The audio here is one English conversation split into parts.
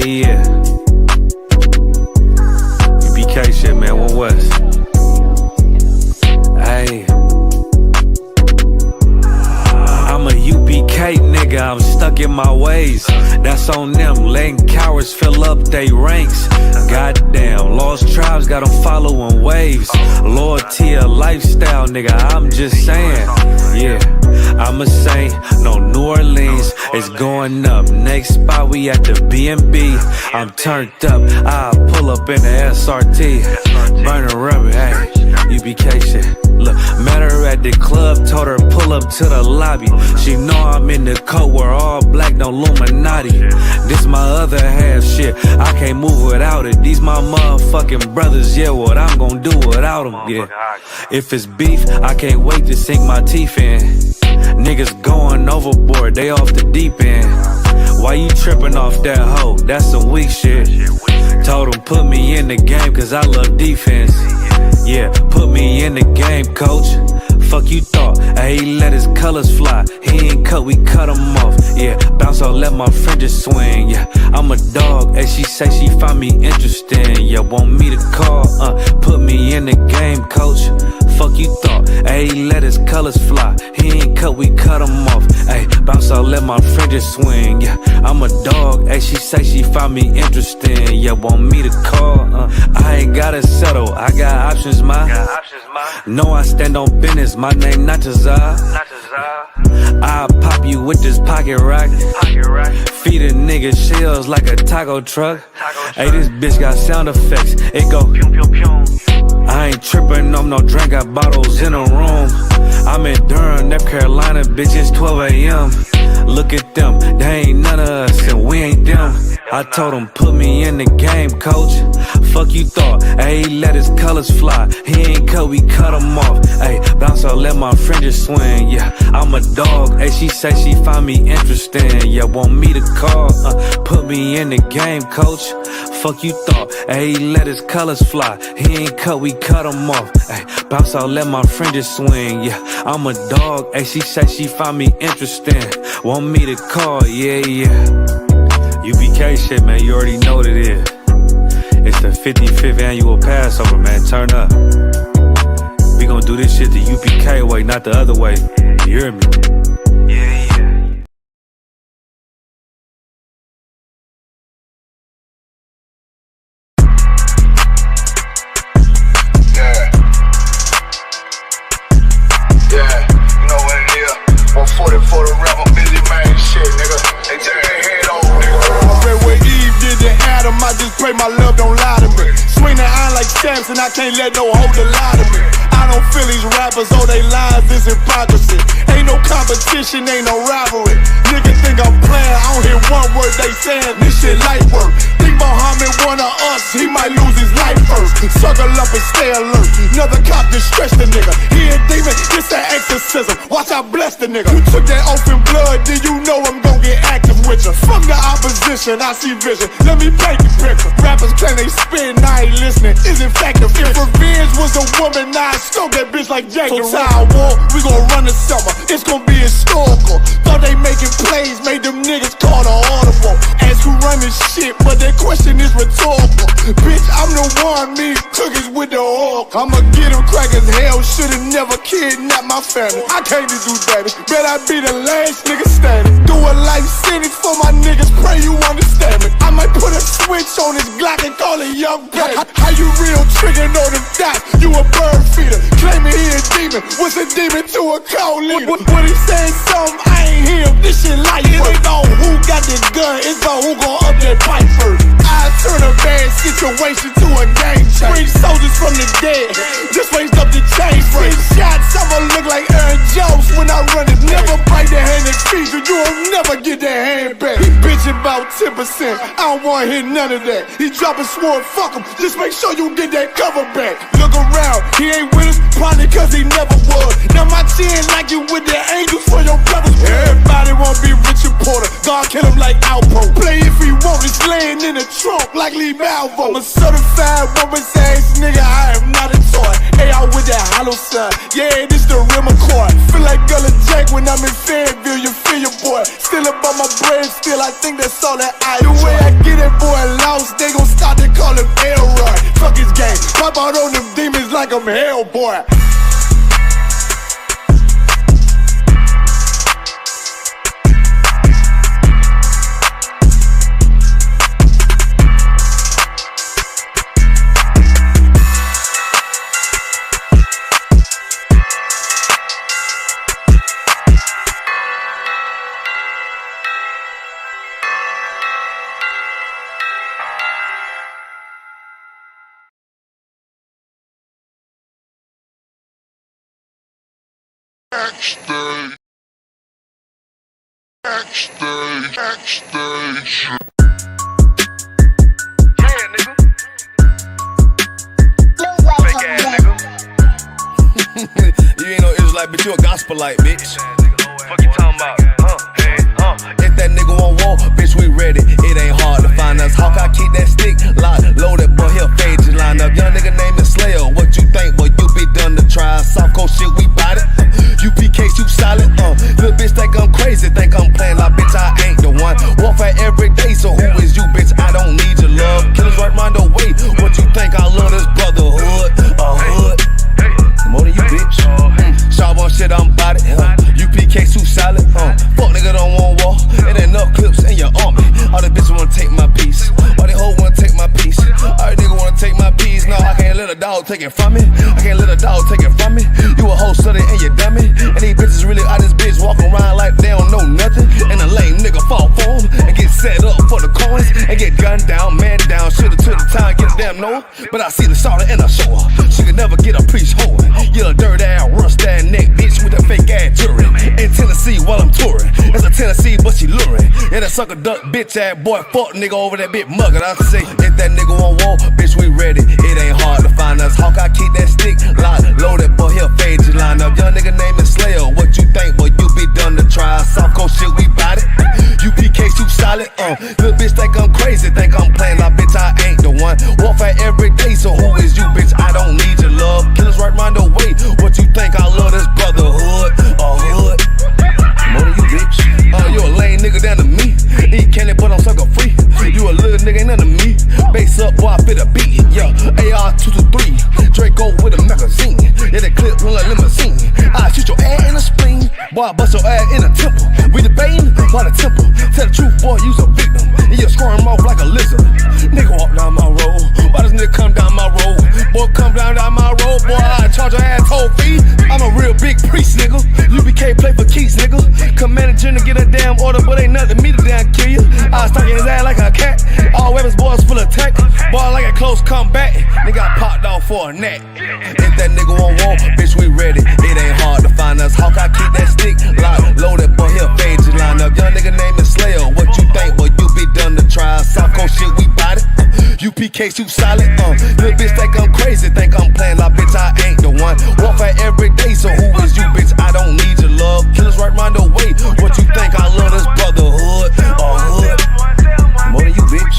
yeah. UPK shit, man, One West. Hey. I'm a UPK nigga, I'm stuck in my ways. That's on them, letting cowards fill up they ranks. Goddamn, lost tribes got them following waves. Loyalty a lifestyle, nigga, I'm just saying. Yeah, I'm a saint, no New Orleans, it's going up. Next spot, we at the B&B. I'm turned up, I pull up in the SRT. Burning rubber, hey, UPK shit. Look, met her at the club, told her pull up to the lobby. She know I'm in the coat, we're all black, no Illuminati. This my other half shit, I can't move without it. These my motherfucking brothers, yeah, what I'm gonna do without them, yeah. If it's beef, I can't wait to sink my teeth in. Niggas going overboard, they off the deep end. Why you tripping off that hoe? That's some weak shit. Told him put me in the game cause I love defense. Yeah, put me in the game, coach. Fuck you thought, hey, he let his colors fly. He ain't cut, we cut him off. Yeah, bounce out, let my fringes swing. Yeah, I'm a dog, and she say she find me interesting. Yeah, want me to call, put me in the game, coach. Fuck you thought, hey, he let his colors fly. He ain't cut, we cut him off. Hey, bounce out, let my fringes swing. Yeah, I'm a dog, and she say she find me interesting. Yeah, want me to call, I ain't gotta settle, I got options, ma. No, I stand on business, my name not Tazar. I'll pop you with this pocket rock. Feed a nigga shells like a taco truck. Hey, this bitch got sound effects, it go pew pew pew. I ain't trippin' on no drink, got bottles in the room. I'm in Durham, North Carolina, bitch, it's 12 a.m. Look at them, they ain't none of us and we ain't them. I told him put me in the game, coach. Fuck you thought, hey, he let his colors fly. He ain't cut, we cut him off. Hey, bounce out, let my fringes swing. Yeah, I'm a dog, hey, she say she find me interesting. Yeah, want me to call, put me in the game, coach. Fuck you thought, hey, he let his colors fly. He ain't cut, we cut him off. Hey, bounce out, let my fringes swing. Yeah, I'm a dog, hey, she say she find me interesting. Want me to call, yeah, yeah. UPK shit, man, you already know what it is. It's the 55th annual Passover, man, turn up. We gon' do this shit the UPK way, not the other way. You hear me? Yeah, yeah. Yeah, you know what it is. 140 for the rapper, busy man, shit, nigga. They turn their head over, nigga. I read what Eve did to Adam, I just pray my love don't lie to me. Swing the iron like Samson, I can't let no hoe lie to me. I don't feel these rappers, all they lies is hypocrisy. Ain't no competition, ain't no rivalry. Niggas think I'm playing, I don't hear one word they saying. This shit light work. Think Muhammad one of us, he might lose his life first. Circle up and stay alert. Another cop just stretch the nigga. He a demon, this an exorcism. Watch I bless the nigga. You took that oath in blood, then you know I'm gon' get active with you. From the opposition, I see vision. Let me paint the picture. Rappers claim they spit, and I ain't listening. Is it effective? If revenge was a woman, now I stroke that bitch like Jack the Ripper. War, we gon' run the summer. It's gon' be historical. Thought they making plays, made them niggas call the audible. Ask who run this shit, but that question is rhetorical. Bitch, I'm the one, me cookies with the oil. I'ma get them crackers, hell, should've never kidnapped my family. I can't do that. Bet I be the last nigga standing. Do a life sentence for my niggas, pray you understand me. I might put a switch on this Glock and call it young baby. How you real trigger know them dots? You a bird feeder, claiming he a demon. What's a demon to a cold leader? When he saying something, I ain't hear him. This shit light work. It ain't on who got the gun, it's about who gon' up that pipe first. I turn a bad situation to a game changer. Bring soldiers from the dead, just raised up the chain. Six shots, I'ma look like Aaron Jones when I run it. Never bite the hand and feed you, you'll never get that hand back. He bitchin' about 10%, I don't wanna hear none of that. He dropping sword, fuck him, just make sure you get that cover back. Look around, he ain't with us, probably cause he never was. Now my chin like you with the angels for your brothers. Everybody wanna be Richard Porter, God kill him like Alpo. Play if he want, it's laying in the trunk like Lee Malvo. I'm a certified woman's ass nigga, I am not a toy. Hey, I with that dollar sign. Yeah, this the real McCoy. Feel like Gullah Jack when I'm in Fayetteville. You feel your boy. Still up on my brain, still I think that's all that I do. The way I get that boy lost, they gon' start to call him Elroy. Fuck his game, pop out on them demons like I'm Hellboy. Backstage. Yeah, nigga. Fake ass nigga. You ain't no Israelite, bitch, you a gospelite, bitch. Fuck you talking about? If that nigga on war, bitch, we ready. It ain't hard to find us. Hawk, I keep that stick locked, loaded, boy, he'll fade you line up. Young nigga named the Slayer. What you think, boy? You be done to try. Soft coast shit, we bout it. UPK, shoot solid. Little bitch think I'm crazy, think I'm playing like bitch, I ain't the one. Warfare every day, so who is you, bitch? I don't need your love. Killers right round the way. What you think? I love this brotherhood, a hood. More than you, bitch. Sharp on shit, I'm bout it. UPK, shoot solid. Fuck nigga don't want war. It ain't enough clips in your army. All the bitches wanna take my piece. All they hoes wanna take my piece. All the niggas wanna take my piece. No, I can't let a dog take it from me. I can't let a dog take it from me. You a hoe study and you dummy. And these bitches really out this bitch walking around like they don't know nothing. And a lame nigga fall for them and get set up for the coins and get gunned down, man down. Should've took the time, get a damn no. But I see the sorrow and I show her. She could never get a priest hoeing. You a dirt ass, rust ass neck bitch with a fake ass jewelry. In Tennessee while I'm touring. It's a Tennessee, but she luring. Yeah, that sucker duck bitch ass boy, fuck nigga over that bit mugger. I say, if that nigga on war, bitch, we ready. It ain't hard to find us. Hawk, I keep that stick locked, loaded, boy, he'll fade you line up. Young nigga named the Slayer. What you think, boy? You be done to try. Soft coast shit, we bout it. UPK, shoot solid. Little bitch think I'm crazy, think I'm playing like bitch, I ain't the one. Warfare every day, so who is you, bitch? I don't need your love. Killers right round the way. What you think? I love this brotherhood, a hood. More than you, bitch. You a lame nigga down to me. Eat candy, but I'm sucker free. You a little nigga, ain't nothing to me. Base up, boy, I fit a beat. Yeah, AR-223. Draco with a magazine. Yeah, that clip run like limousine. I shoot your ass in the spleen. Boy, I bust your ass in the temple. We debating, why the temple? Tell the truth, boy, you's a victim. And you squirm off like a lizard. Nigga walk down my road. Why does nigga come down my road? Boy, come down my road. Boy, I charge your ass toll fee. I'm a real big priest, nigga. UPK play for keys, nigga. Commanding to get a damn order, but ain't nothing to me to damn kill you. I was stalking his ass like a cat. All weapons, boys full of tech. Boy, like a close combat. Nigga got popped off for a neck. If that nigga on war, bitch, we ready. It ain't hard to find us. Hawk, I keep that stick locked, loaded, boy, he'll fade you line up. Young nigga named the Slayer. What you think, boy? You be done to try. Soft coast shit, we bout it. UPK, shoot solid. Little bitch think I'm crazy, think I'm playing like bitch, I ain't the one. Warfare every day, so who is you, bitch? I don't need your love. Killers right round the way. What you think? I love this brotherhood, a hood. More than you, bitch.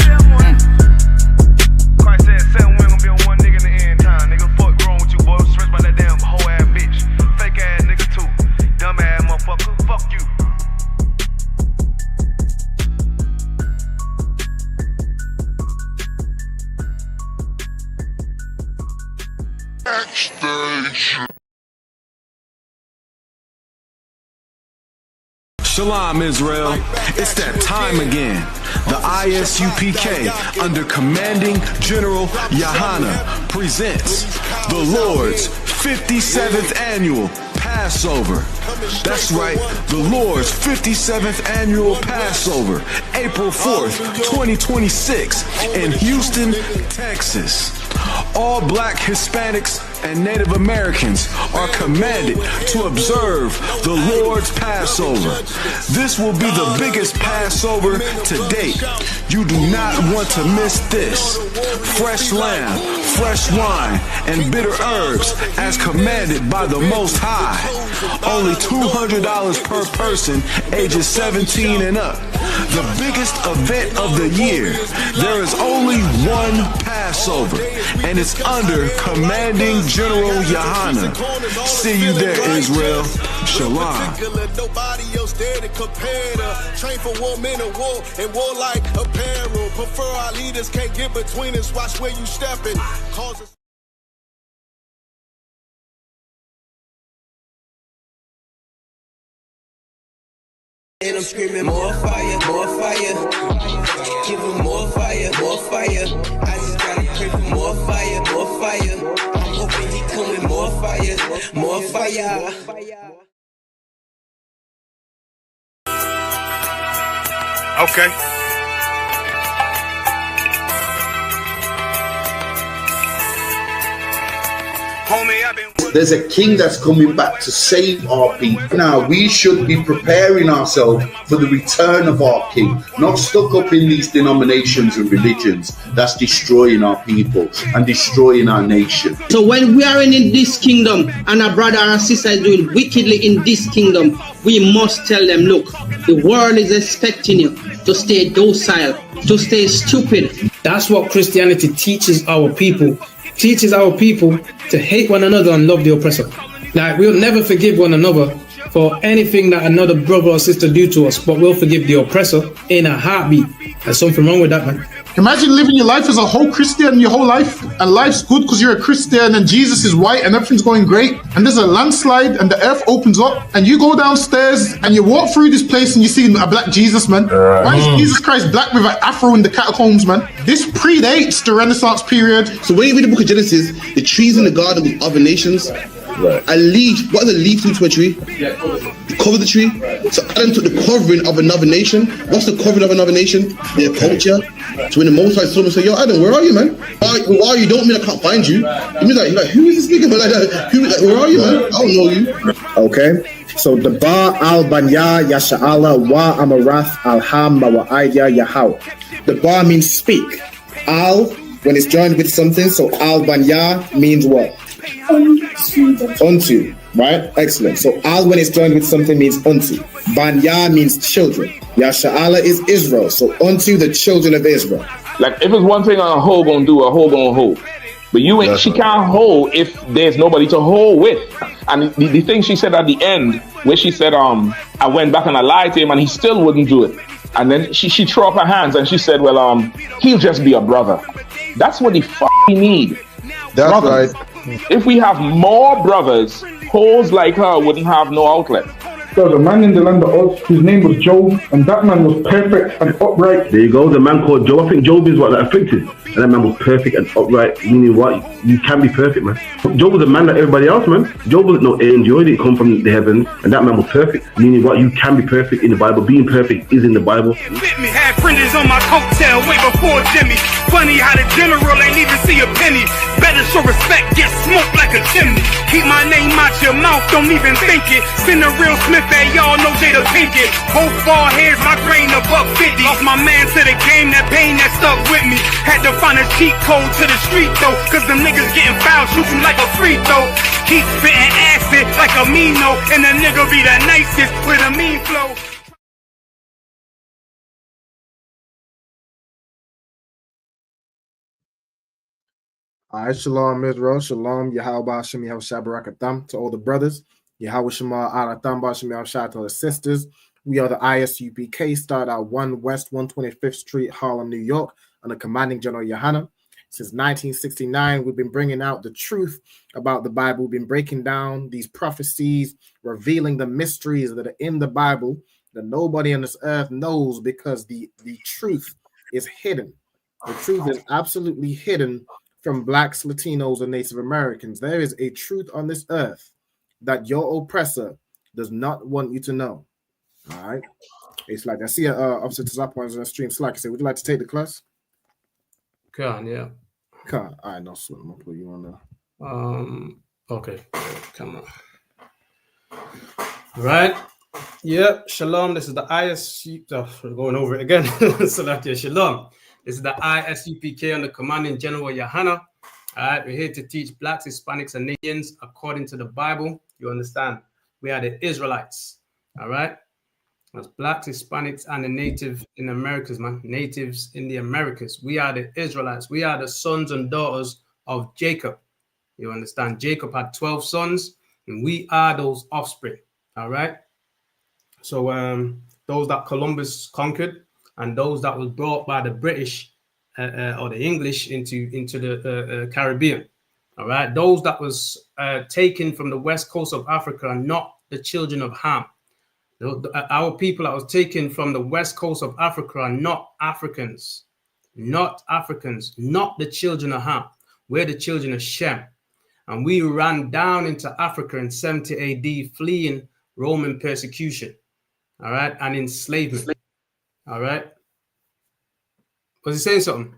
Christ said 7 women gon' be on one nigga in the end time. Nigga, fuck wrong with you, boy? Stressed by that damn hoe ass bitch. Fake ass nigga too. Dumb ass motherfucker. Fuck you. Backstage. Shalom, Israel. It's that time again. The ISUPK, under Commanding General Yahana, presents the Lord's 57th Annual Passover. That's right, the Lord's 57th Annual Passover, April 4th, 2026, in Houston, Texas. All Black, Hispanics, and Native Americans are commanded to observe the Lord's Passover. This will be the biggest Passover to date. You do not want to miss this. Fresh lamb, fresh wine, and bitter herbs as commanded by the Most High. Only $200 per person, ages 17 and up. The biggest event of the year. There is only one Passover, and it's under Commanding General Yohana. See you there, Israel. Shalom. Nobody else there to compare to. Train for war, men of war, and warlike apparel. Prefer our leaders, can't get between us. Watch where you stepping. And I'm screaming more fire, more fire. Give them more fire, more fire. I just gotta pray for more fire, more fire. I'm hoping he come with more fire, more fire. Okay. Homie, I've been. There's a king that's coming back to save our people. Now, we should be preparing ourselves for the return of our king, not stuck up in these denominations and religions that's destroying our people and destroying our nation. So when we are in this kingdom and our brother and sister is doing wickedly in this kingdom, we must tell them, look, the world is expecting you to stay docile, to stay stupid. That's what Christianity teaches our people. Teaches our people to hate one another and love the oppressor. Like, we'll never forgive one another for anything that another brother or sister do to us, but we'll forgive the oppressor in a heartbeat. There's something wrong with that, man. Imagine living your life as a whole Christian your whole life, and life's good because you're a Christian and Jesus is white and everything's going great, and there's a landslide and the earth opens up and you go downstairs and you walk through this place and you see a black Jesus, man. Why is Jesus Christ black with an afro in the catacombs, man? This predates the Renaissance period. So when you read the book of Genesis, the trees in the garden with other nations, a leaf, what does a leaf do to a tree? You cover the tree. So Adam took the covering of another nation. What's the covering of another nation? Their culture. So when the Most High saw him and said, yo, Adam, where are you, man? Why are you? Don't mean I can't find you. He means like, who is this nigga? Like that. Where are you, man? I don't know you. Okay. So the Ba al Banya Yasha'ala wa Amarath al Hamma wa Aidya Yahaw. The Ba means speak. Al, when it's joined with something, so al Banya means what? Unto, right? Excellent. So al when it's joined with something means unto. Banya means children. Yasha'ala is Israel. So unto the children of Israel. Like if it's one thing a hoe gonna do, a hoe gonna hold. But you ain't. She can't hold if there's nobody to hold with. And the thing she said at the end, where she said, I went back and I lied to him and he still wouldn't do it. And then she threw up her hands and she said, well, he'll just be a brother. That's what he need. That's brothers. Right. If we have more brothers, hoes like her wouldn't have no outlet. There was a man in the land of Oz, his name was Job, and that man was perfect and upright. There you go, the man called Job. I think Job is what that afflicted. And that man was perfect and upright, meaning what? You can be perfect, man. Job was a man like everybody else, man. Job wasn't no angel, he didn't come from the heavens, and that man was perfect, meaning what? You can be perfect in the Bible. Being perfect is in the Bible. With me, had fringes on my coattail way before Jimmy. Funny how the general ain't even see a penny. Better show respect, get smoked like a chimney. Keep my name out your mouth, don't even think it. Send a real Smith, that y'all know Jada Pinkett. Both ball heads, my grain above 50. Lost my man to the game, that pain that stuck with me. Had to find a cheat code to the street though, cause them niggas getting foul, shoot you like a free throw. Keep spitting acid like a Mino, and the nigga be the nicest with a mean flow. All right, shalom, Israel, shalom, Yahweh Hashem, Yahweh Shabbarakatam, to all the brothers, Yahweh Shema Aratam, Bashem Yahweh Shah, to the sisters. We are the ISUPK, start at 1 West 125th Street, Harlem, New York, under Commanding General Yohana. Since 1969, we've been bringing out the truth about the Bible. We've been breaking down these prophecies, revealing the mysteries that are in the Bible that nobody on this earth knows, because the truth is hidden. The truth is absolutely hidden from Blacks, Latinos, and Native Americans. There is a truth on this earth that your oppressor does not want you to know. All right. It's like I see Officer Tazapon on the stream. Slack, I say, would you like to take the class? Can, yeah. Can. All right, no sweat. I'm gonna put you on there. Okay. Come on. Right. Yep. Shalom. This is the ISU. We're going over it again. So that shalom. This is the ISUPK under Commanding General Yohana. All right, we're here to teach blacks, Hispanics, and Indians according to the Bible. You understand? We are the Israelites. All right. That's blacks, Hispanics, and the native in the Americas, man. Natives in the Americas. We are the Israelites. We are the sons and daughters of Jacob. You understand? Jacob had 12 sons, and we are those offspring. All right. So those that Columbus conquered, and those that was brought by the British or the English into the Caribbean. All right. Those that was taken from the west coast of Africa are not the children of Ham. Our people that was taken from the west coast of Africa are not Africans, not the children of Ham. We're the children of Shem. And we ran down into Africa in 70 AD, fleeing Roman persecution, all right, and enslavement, all right. Was he saying something?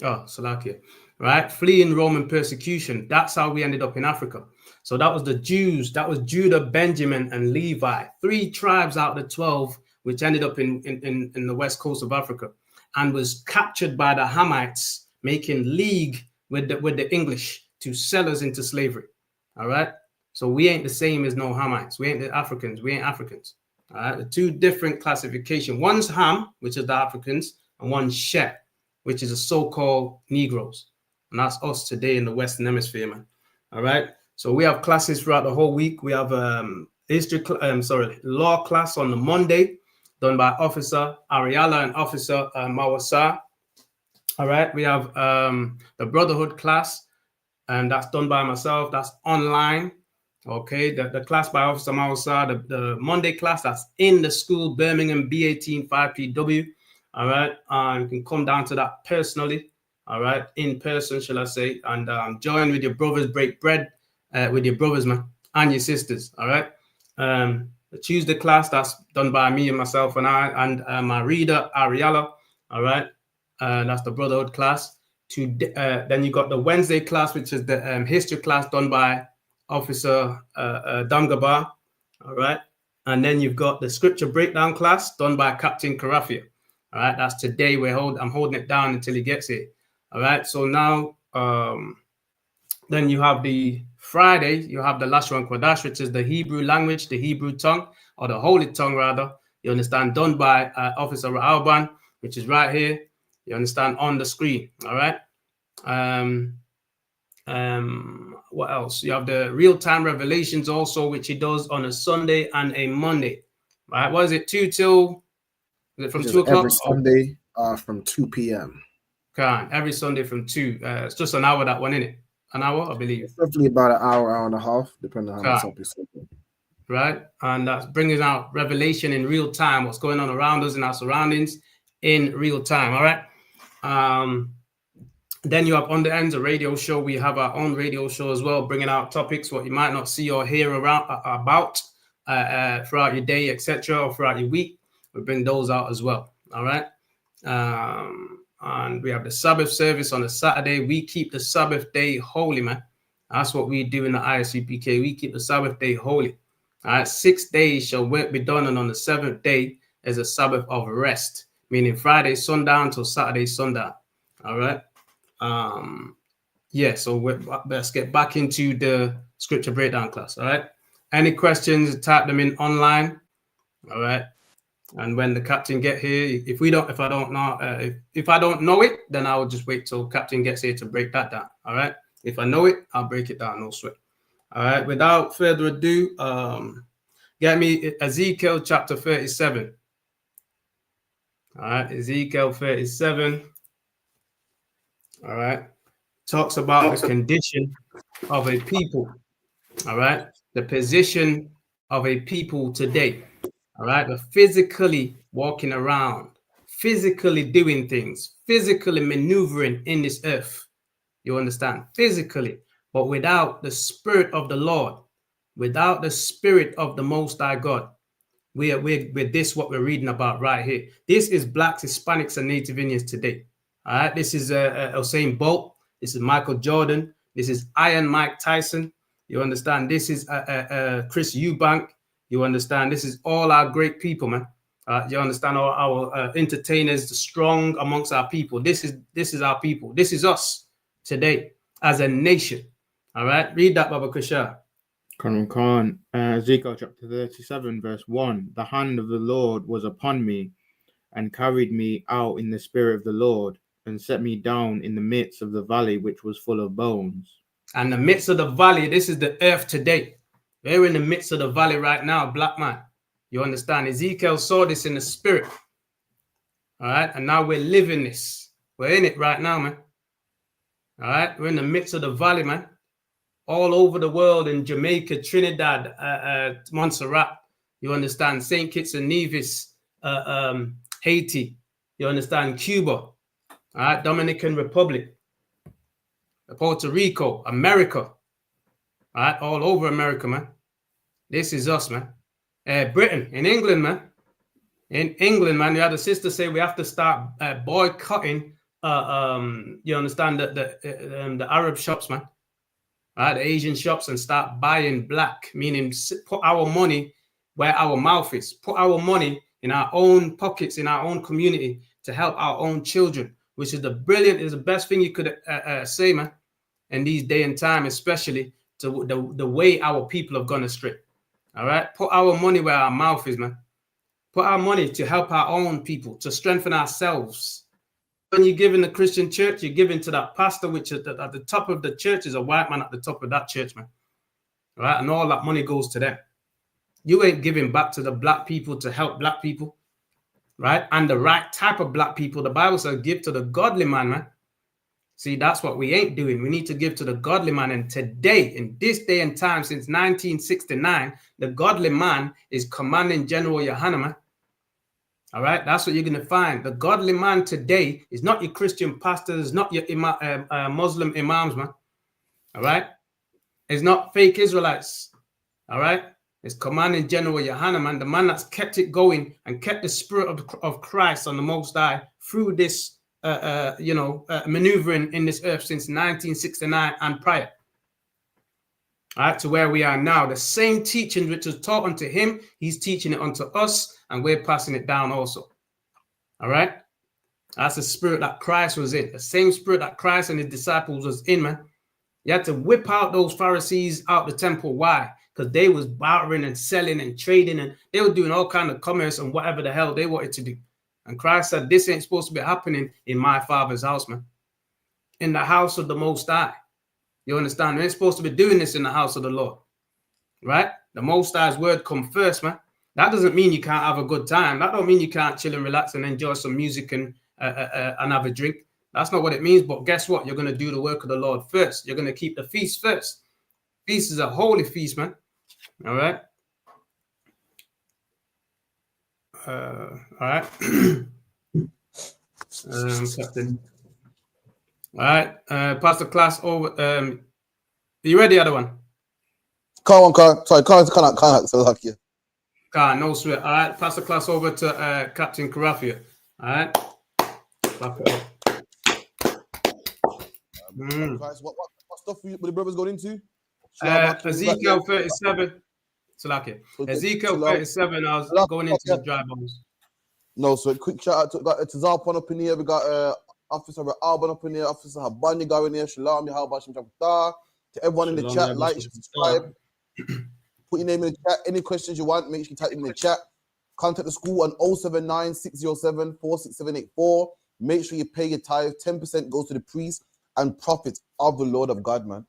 Oh, Salakia, right? Fleeing Roman persecution. That's how we ended up in Africa. So that was the Jews. That was Judah, Benjamin, and Levi. 3 tribes out of the 12, which ended up in the west coast of Africa, and was captured by the Hamites, making league with the English to sell us into slavery. All right. So we ain't the same as no Hamites. We ain't the Africans. We ain't Africans. All right. The 2 different classifications. One's Ham, which is the Africans, and one's Shem, which is the so-called Negroes. And that's us today in the Western Hemisphere, man. All right. So we have classes throughout the whole week. We have law class on the Monday, done by Officer Ariala and Officer Mawasa. All right. We have the Brotherhood class, and that's done by myself. That's online. Okay. The class by Officer Mawasa, the Monday class, that's in the school, Birmingham B18 5PW. All right. You can come down to that personally. All right. In person, shall I say, and join with your brothers, break bread with your brothers, man, and your sisters. All right. The Tuesday class, that's done by me and myself and my reader, Ariella. All right. That's the Brotherhood class. Then you got the Wednesday class, which is the history class done by Officer Damgaba. All right. And then you've got the scripture breakdown class done by Captain Karafia. All right. That's today. I'm holding it down until he gets here. All right. So now, then you have the Friday, you have the Lashon Kodash, which is the Hebrew language, the Hebrew tongue, or the Holy Tongue, rather. You understand, done by Officer Ra'alban, which is right here. You understand, on the screen. All right. What else? You have the real-time revelations also, which he does on a Sunday and a Monday. Right? What is it? 2 till? Is it from 2 o'clock? Every Sunday from 2 p.m. Every Sunday from 2. It's just an hour, that one, isn't it? An hour, I believe. It's roughly about an hour and a half, depending on how much episode. Right, and that's bringing out revelation in real time, what's going on around us in our surroundings in real time. All right. Then you have On the Ends, a radio show. We have our own radio show as well, bringing out topics what you might not see or hear about throughout your day, etc., or throughout your week. We bring those out as well. All right. And we have the Sabbath service on a Saturday. We keep the Sabbath day holy, man. That's what we do in the ISUPK. We keep the Sabbath day holy. All right. 6 days shall work be done, and on the 7th day is a Sabbath of rest, meaning Friday sundown till Saturday sundown. All right. Yeah. So let's get back into the scripture breakdown class. All right. Any questions? Type them in online. All right. And when the captain get here, if I don't know it, then I will just wait till captain gets here to break that down. All right. If I know it, I'll break it down. No sweat. All right. Without further ado, get me Ezekiel chapter 37. All right. Ezekiel 37. All right. Talks about the condition of a people. All right. The position of a people today. All right, but physically walking around, physically doing things, physically maneuvering in this earth. You understand? Physically, but without the Spirit of the Lord, without the Spirit of the Most High God. With this, what we're reading about right here. This is Blacks, Hispanics, and Native Indians today. All right, this is Usain Bolt. This is Michael Jordan. This is Iron Mike Tyson. You understand? This is Chris Eubank. You understand? This is all our great people, man. You understand? Our entertainers, the strong amongst our people. This is our people. This is us today as a nation. All right, read that, Baba Kushar. Khan, Ezekiel chapter 37, verse 1. The hand of the Lord was upon me, and carried me out in the spirit of the Lord, and set me down in the midst of the valley which was full of bones. And the midst of the valley, this is the earth today. We're in the midst of the valley right now, black man. You understand? Ezekiel saw this in the spirit. All right, and now we're living this. We're in it right now, man. All right, we're in the midst of the valley, man. All over the world, in Jamaica, Trinidad, Montserrat, you understand, St. Kitts and Nevis, Haiti, you understand, Cuba, all right, Dominican Republic, Puerto Rico, America, all right, all over America, man. This is us, man. Britain, in England, man. In England, man, you had a sister say we have to start boycotting, you understand, the Arab shops, man. The Asian shops, and start buying black, meaning put our money where our mouth is, put our money in our own pockets, in our own community to help our own children, which is the best thing you could say, man, in these day and time, especially to the way our people have gone astray. All right, put our money where our mouth is, man. Put our money to help our own people, to strengthen ourselves. When you give in the Christian church, you're giving to that pastor, which at the top of the church is a white man at the top of that church, man. Right? And all that money goes to them. You ain't giving back to the black people to help black people, right? And the right type of black people. The Bible says give to the godly man, man. See, that's what we ain't doing. We need to give to the godly man. And today, in this day and time, since 1969, the godly man is Commanding General Yohana, man. All right, that's what you're going to find. The godly man today is not your Christian pastors, not your Muslim imams, man. All right, it's not fake Israelites. All right, it's Commanding General Yohana, man, the man that's kept it going and kept the spirit of Christ on the Most High through this, maneuvering in this earth since 1969 and prior. All right, to where we are now. The same teaching which was taught unto him, he's teaching it unto us, and we're passing it down also. All right? That's the spirit that Christ was in. The same spirit that Christ and his disciples was in, man. You had to whip out those Pharisees out the temple. Why? Because they was bartering and selling and trading, and they were doing all kind of commerce and whatever the hell they wanted to do. And Christ said, this ain't supposed to be happening in my Father's house, man. In the house of the Most High. You understand? We ain't supposed to be doing this in the house of the Lord. Right? The Most High's word come first, man. That doesn't mean you can't have a good time. That don't mean you can't chill and relax and enjoy some music and have a drink. That's not what it means. But guess what? You're going to do the work of the Lord first. You're going to keep the feast first. Feast is a holy feast, man. All right? All right. Captain. All right. Pass the class over. Are you ready, other one? Can't. So lucky. No sweat. All right. Pass the class over to Captain Karafia. All right. What stuff were the brothers going into? Ezekiel 37. Salaki. Ezekiel 37. I was going into the dry bones. No, so quick shout out to Zarpon up in here. We got Officer Alban up in here, Officer Habani going here. Shalom, Yahabashim Chapter. To everyone in the chat, like, subscribe. Put your name in the chat. Any questions you want, make sure you type them in the chat. Contact the school on 079 607 46784. Make sure you pay your tithe. 10% goes to the priest and prophets of the Lord of God, man.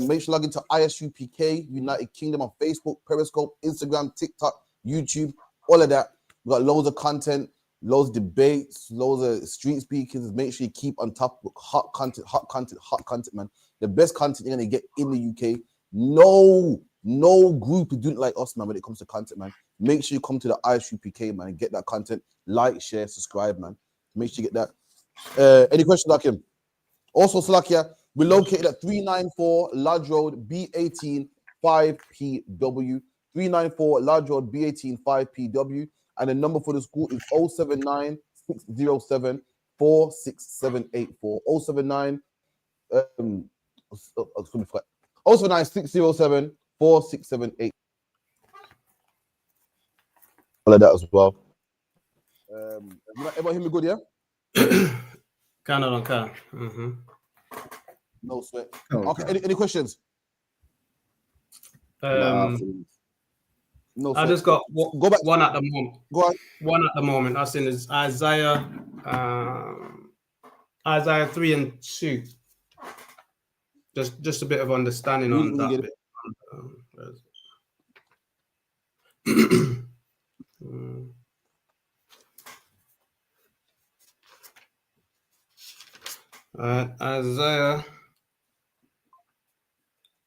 Make sure you log into ISUPK, United Kingdom, on Facebook, Periscope, Instagram, TikTok, YouTube, all of that. We got loads of content, loads of debates, loads of street speakers. Make sure you keep on top of hot content, man. The best content you're going to get in the UK. No group is doing it like us, man, when it comes to content, man. Make sure you come to the ISUPK, man, and get that content. Like, share, subscribe, man. Make sure you get that. Any questions, Lakim? Also, Slakia, we're located at 394 Lodge Road, B18, 5PW. 394 Lodge Road, B18, 5PW. And the number for the school is 079 607 46784. 079 079 607 4678. All of that as well. Everybody hear me good, yeah? Can on can. Mm-hmm. No sweat. Oh, Okay, any questions? No I sweat. just got Go back. one at the moment. Go on. One at the moment. I seen is Isaiah 3:2. Just a bit of understanding on that bit.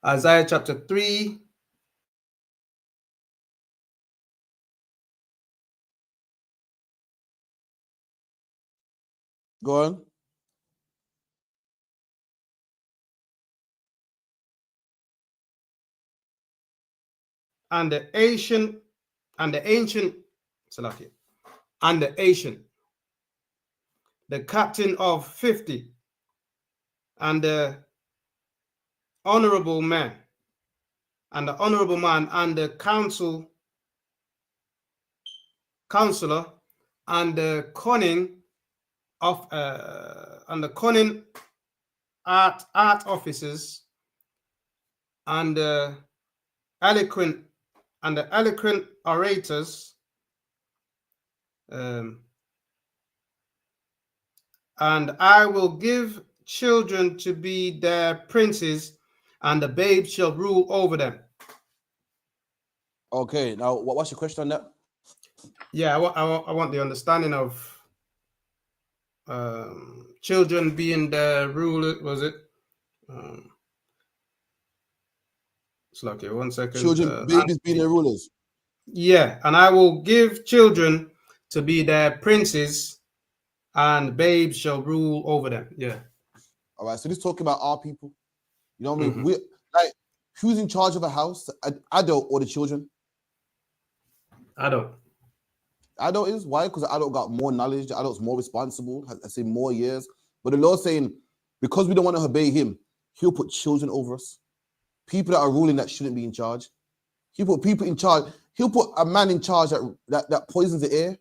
Isaiah chapter 3. Go on. And the ancient, the captain of 50, and the honorable man, and the counselor, and the cunning art officers, and the eloquent orators, and I will give children to be their princes, and the babes shall rule over them. Okay, now what's your question on that? Yeah, I want the understanding of children being the ruler. Was it? It's like 1 second. Children, babies being the rulers. Yeah, and I will give children to be their princes, and babes shall rule over them. Yeah. All right, so this talking about our people. You know what I mean? We like who's in charge of a house, adult or the children? Adult. Adult is why? Because the adult got more knowledge, the adult's more responsible, I say more years. But the Lord's saying, because we don't want to obey him, he'll put children over us. People that are ruling that shouldn't be in charge. He'll put people in charge. He'll put a man in charge that poisons the air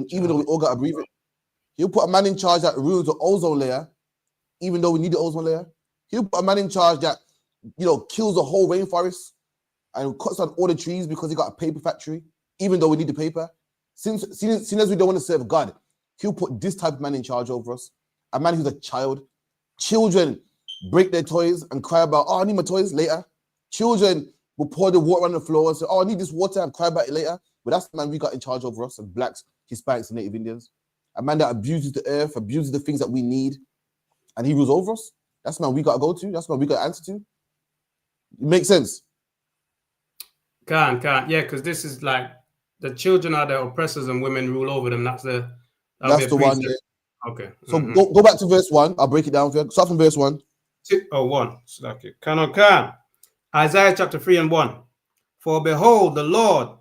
even though we all got to breathe it. He'll put a man in charge that rules the ozone layer, even though we need the ozone layer. He'll put a man in charge that, kills the whole rainforest and cuts down all the trees because he got a paper factory, even though we need the paper. Since we don't want to serve God, he'll put this type of man in charge over us. A man who's a child. Children break their toys and cry about, oh, I need my toys later. Children will pour the water on the floor and say, oh, I need this water and cry about it later. But that's the man we got in charge over us, and blacks, Hispanics, and Native Indians. A man that abuses the earth, abuses the things that we need, and he rules over us. That's the man we got to go to. That's the man we got to answer to. It makes sense? Can't. Yeah, because this is like the children are the oppressors and women rule over them. That's the one. Yeah. Okay. So go back to verse 1. I'll break it down for you. Start from verse 1. 1. Can. Isaiah chapter 3:1. For behold, the Lord,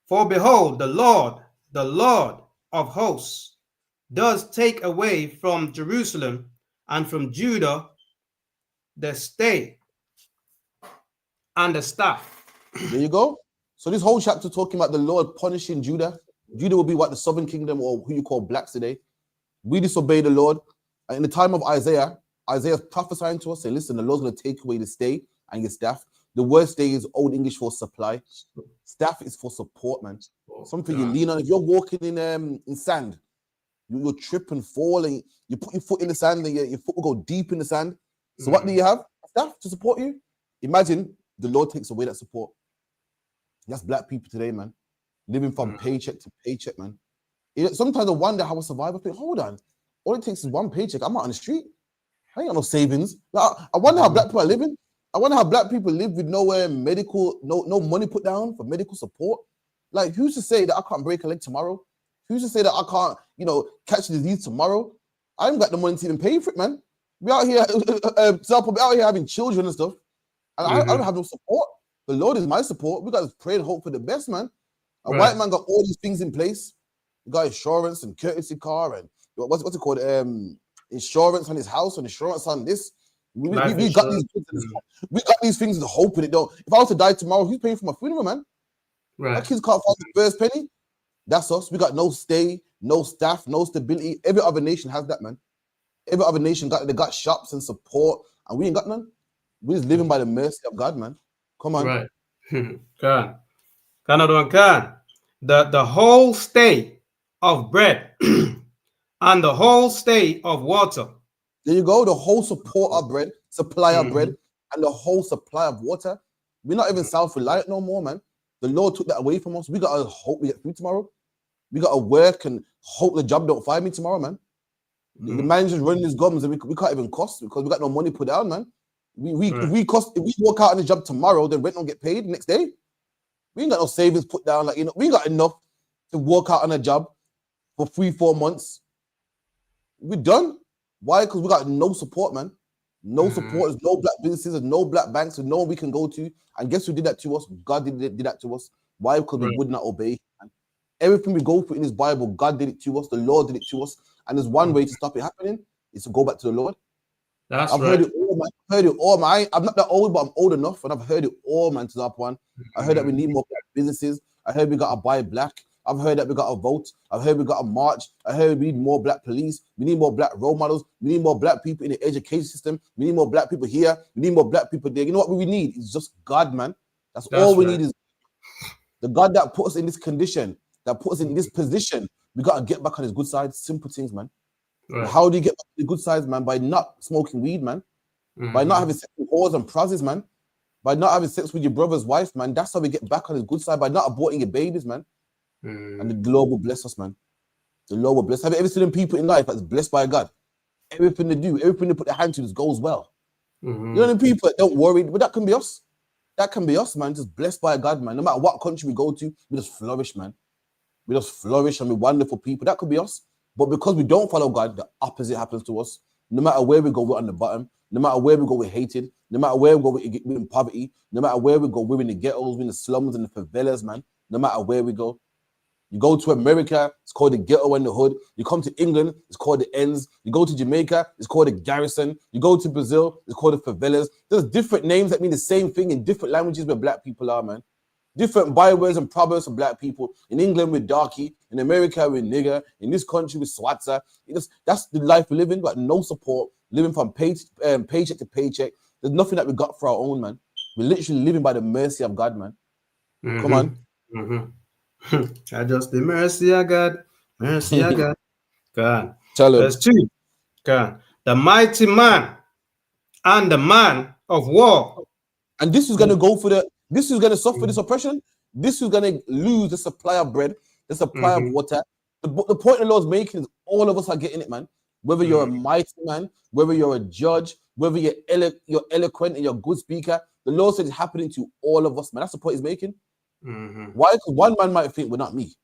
For behold, the Lord of hosts, does take away from Jerusalem and from Judah the stay and the staff. There you go. So this whole chapter talking about the Lord punishing Judah. Judah will be what the southern kingdom, or who you call blacks today. We disobey the Lord. And in the time of Isaiah's prophesying to us, saying, listen, the Lord's going to take away the stay and your staff. The word stay is Old English for supply. Staff is for support, man. Something you lean on. If you're walking in sand, you'll trip and fall, and you put your foot in the sand, and your foot will go deep in the sand. So what do you have? Staff to support you. Imagine the Lord takes away that support. That's black people today, man. Living from paycheck to paycheck, man. Sometimes I wonder how a survivor think, hold on, all it takes is one paycheck. I'm out on the street. I ain't got no savings. Like, I wonder how black people are living. I wonder how black people live with no money put down for medical support. Like, who's to say that I can't break a leg tomorrow? Who's to say that I can't, catch a disease tomorrow? I haven't got the money to even pay for it, man. We out here, out here having children and stuff, and I don't have no support. The Lord is my support. We got to pray and hope for the best, man. A white man got all these things in place. He got insurance and courtesy car and what's it called? Insurance on his house and insurance on this. We got these things. We got these things to hope in it. Though, if I was to die tomorrow, who's paying for my funeral, man? Our kids can't find the first penny. That's us. We got no stay, no staff, no stability. Every other nation has that, man. Every other nation got shops and support, and we ain't got none. We just living by the mercy of God, man. Come on. Right. Can. The whole state of bread and the whole state of water. There you go. The whole support of bread, supply of bread, and the whole supply of water. We're not even self-reliant no more, man. The Lord took that away from us. We gotta hope we get food tomorrow. We gotta work and hope the job don't fire me tomorrow, man. The manager's running his gums and we can't even cost because we got no money put down, man. If we walk out on the job tomorrow, then rent don't get paid the next day. We ain't got no savings put down, like, you know, we ain't got enough to walk out on a job for 3-4 months. We're done. Why? Because we got no support, man. No support. There's no black businesses, there's no black banks, there's no one we can go to. And guess who did that to us? God did that to us. Why? Because we would not obey. Man. Everything we go through in this Bible, God did it to us. The Lord did it to us. And there's one way to stop it happening is to go back to the Lord. I've heard it all, man. I've heard it all, man. I'm not that old, but I'm old enough, and I've heard it all, man. To that one, I heard that we need more black businesses. I heard we got to buy black. I've heard that we got to vote. I've heard we got to march. I heard we need more black police. We need more black role models. We need more black people in the education system. We need more black people here. We need more black people there. You know what we need? It's just God, man. That's all we need is the God that put us in this condition, that put us in this position. We got to get back on his good side. Simple things, man. Right. How do you get back to the good side, man? By not smoking weed, man. By not having sex with whores and prazzies, man. By not having sex with your brother's wife, man. That's how we get back on his good side. By not aborting your babies, man. And the Lord will bless us, man. The Lord will bless. Have you ever seen people in life that's blessed by God? Everything they do, everything they put their hand to just goes well. You know the people that don't worry, but that can be us. That can be us, man. Just blessed by God, man. No matter what country we go to, we just flourish, man. We just flourish and we're wonderful people. That could be us. But because we don't follow God, the opposite happens to us. No matter where we go, we're on the bottom. No matter where we go, we're hated. No matter where we go, we're in poverty. No matter where we go, we're in the ghettos, we're in the slums and the favelas, man. No matter where we go. You go to America, it's called the ghetto and the hood. You come to England, it's called the ends. You go to Jamaica, it's called the garrison. You go to Brazil, it's called the favelas. There's different names that mean the same thing in different languages where black people are, man. Different bywords and proverbs for black people. In England, with darky. In America, with nigger. In this country, with swatzer. That's the life we live in, but no support. Living from paycheck to paycheck. There's nothing that we got for our own, man. We're literally living by the mercy of God, man. Come on. I just the mercy of God. Mercy of God. God. Tell him. Verse 2. God. The mighty man and the man of war. And this is going to go for this is going to suffer this oppression. This is going to lose the supply of bread, the supply of water. The point the Lord's making is all of us are getting it, man. Whether you're a mighty man, whether you're a judge, whether you're eloquent and you're a good speaker, the Lord said it's happening to all of us, man. That's the point he's making. Why? Because one man might think, well, not me.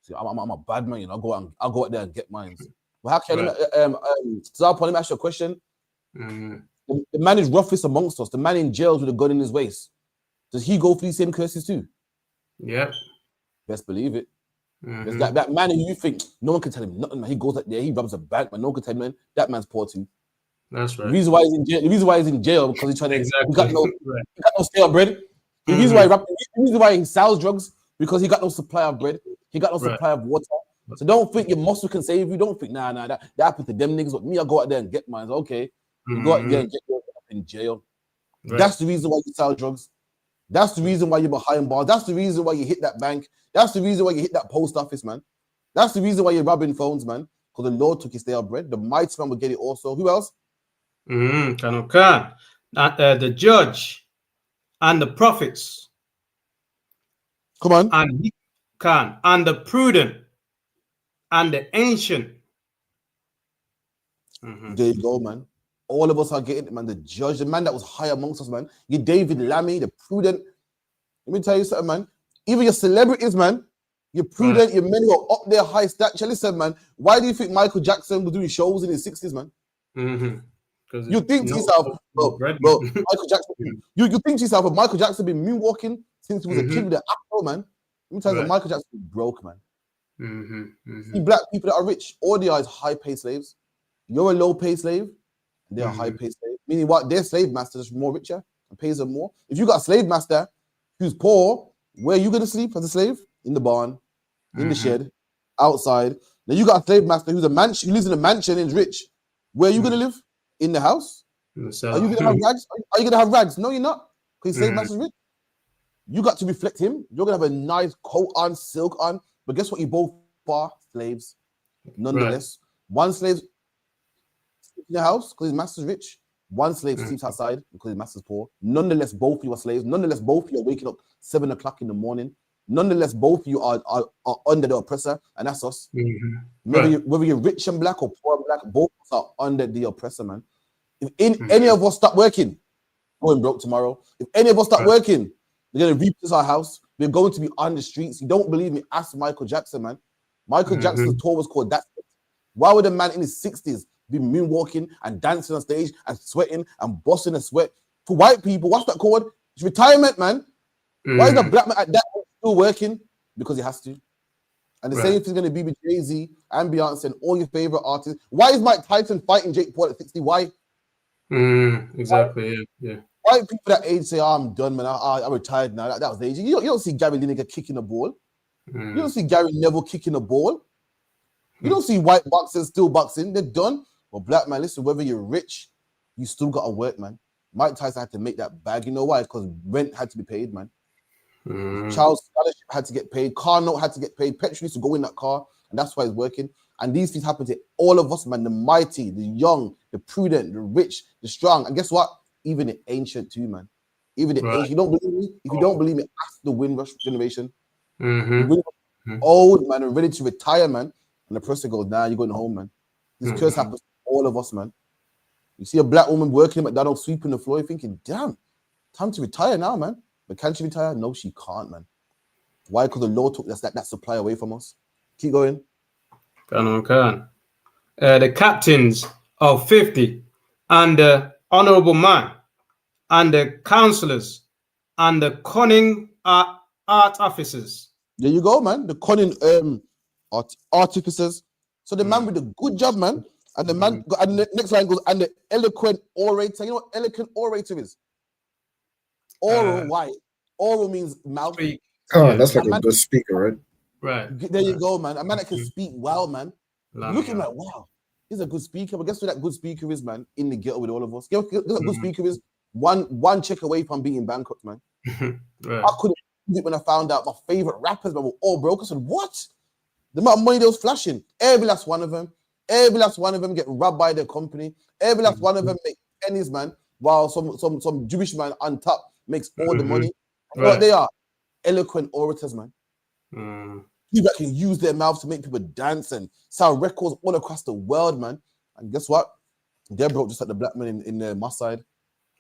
See, I'm a bad man, you know. I'll go out there and get mine. But how can let me ask you a question. The man is roughest amongst us. The man in jails with a gun in his waist. Does he go through these same curses too? Yeah. Best believe it. There's that man who you think no one can tell him nothing, man. He goes out there, he robs a bank, man. No one can tell him, man, that man's poor too. That's right. The reason why he's in jail because he's trying to he got no stale bread. The reason why he sells drugs because he got no supply of bread. He got no supply of water. So don't think your muscle can save you. Don't think that happened to them niggas. But me, I go out there and get mine. Okay, you go out there and get yourself in jail. That's the reason why you sell drugs. That's the reason why you're behind bars. That's the reason why you hit that bank. That's the reason why you hit that post office, man. That's the reason why you're robbing phones, man. Because the Lord took his stale bread. The mighty man will get it also. Who else? The judge and the prophets. Come on. And he can. And the prudent and the ancient. There you go, man. All of us are getting it, man. The judge, the man that was high amongst us, man. You David Lammy, the prudent. Let me tell you something, man. Even your celebrities, man. You're prudent, your men who are up there high stature. Listen, man, why do you think Michael Jackson was doing shows in his 60s, man? You think to yourself, Michael Jackson, you think to yourself, but Michael Jackson been moonwalking since he was a kid with an afro, man. Let me tell you, Michael Jackson broke, man. See, black people that are rich, all they are is high-paid slaves. You're a low-paid slave, and they're a high-paid slave. Meaning what? Their slave master is more richer and pays them more. If you got a slave master who's poor, Where are you gonna sleep as a slave? In the barn, in the shed, outside. Then you got a slave master who's a mansion, who lives in a mansion and is rich. Where are you gonna live? In the house? Are you gonna have rags? Are you gonna have rags? No, you're not. Because slave master's rich. You got to reflect him. You're gonna have a nice coat on, silk on. But guess what? You both are slaves. Nonetheless, one slave sleeps in the house because his master's rich. One slave sleeps outside because his master's poor. Nonetheless, both of you are slaves. Nonetheless, both of you are waking up 7 o'clock in the morning. Nonetheless, both of you are under the oppressor, and that's us. Whether you're rich and black or poor and black, both of us are under the oppressor, man. If any of us stop working, going broke tomorrow. If any of us start working, they're going to repossess our house. We're going to be on the streets. You don't believe me? Ask Michael Jackson, man. Michael Jackson's tour was called That. Why would a man in his 60s be moonwalking and dancing on stage and sweating and busting a sweat? For white people, what's that called? It's retirement, man. Why is a black man at that age still working? Because he has to. And the same thing's going to be with Jay-Z and Beyonce and all your favorite artists. Why is Mike Tyson fighting Jake Paul at 60? Why? Exactly. Yeah. White people that age say, "Oh, I'm done, man. I'm retired now." That was the age. You don't see Gary Lineker kicking a ball. You don't see Gary Neville kicking a ball. You don't see white boxers still boxing. They're done. But black man, listen, whether you're rich, you still got to work, man. Mike Tyson had to make that bag. You know why? Because rent had to be paid, man. Child's scholarship had to get paid. Car note had to get paid. Petrol used to go in that car, and that's why it's working. And these things happen to all of us, man. The mighty, the young, the prudent, the rich, the strong. And guess what? Even the ancient too, man. Even the ancient. You don't believe me? If you don't believe me, ask the Windrush generation. Old man and ready to retire, man. And the person goes, "Nah, you're going home, man." This curse happens to all of us, man. You see a black woman working at McDonald's, sweeping the floor, you're thinking, "Damn, time to retire now, man." But can she retire? No, she can't, man. Why? Because the law took that supply away from us. Keep going. The captains of 50 and the honorable man and the counselors and the cunning art officers. There you go, man. The cunning artificers. So the man with the good job, man. And the man, and the next line goes, and the eloquent orator. You know what eloquent orator is? Oral, why? Oral means mouth. Oh, that's like a good speaker, right? Right. There you go, man. A man that can speak well, man. Looking like, wow, he's a good speaker. But guess what that good speaker is, man? In the ghetto with all of us. Guess what that good speaker is? One check away from being bankrupt, man. I couldn't believe it when I found out my favorite rappers, man, were all broke. I said, what? The amount of money they was flashing. Every last one of them get robbed by their company. Every last one of them make pennies, man. While some Jewish man on top makes all the money. You know what they are? Eloquent orators, man. People that can use their mouths to make people dance and sell records all across the world, man. And guess what? They're broke just like the black man in the Moss side.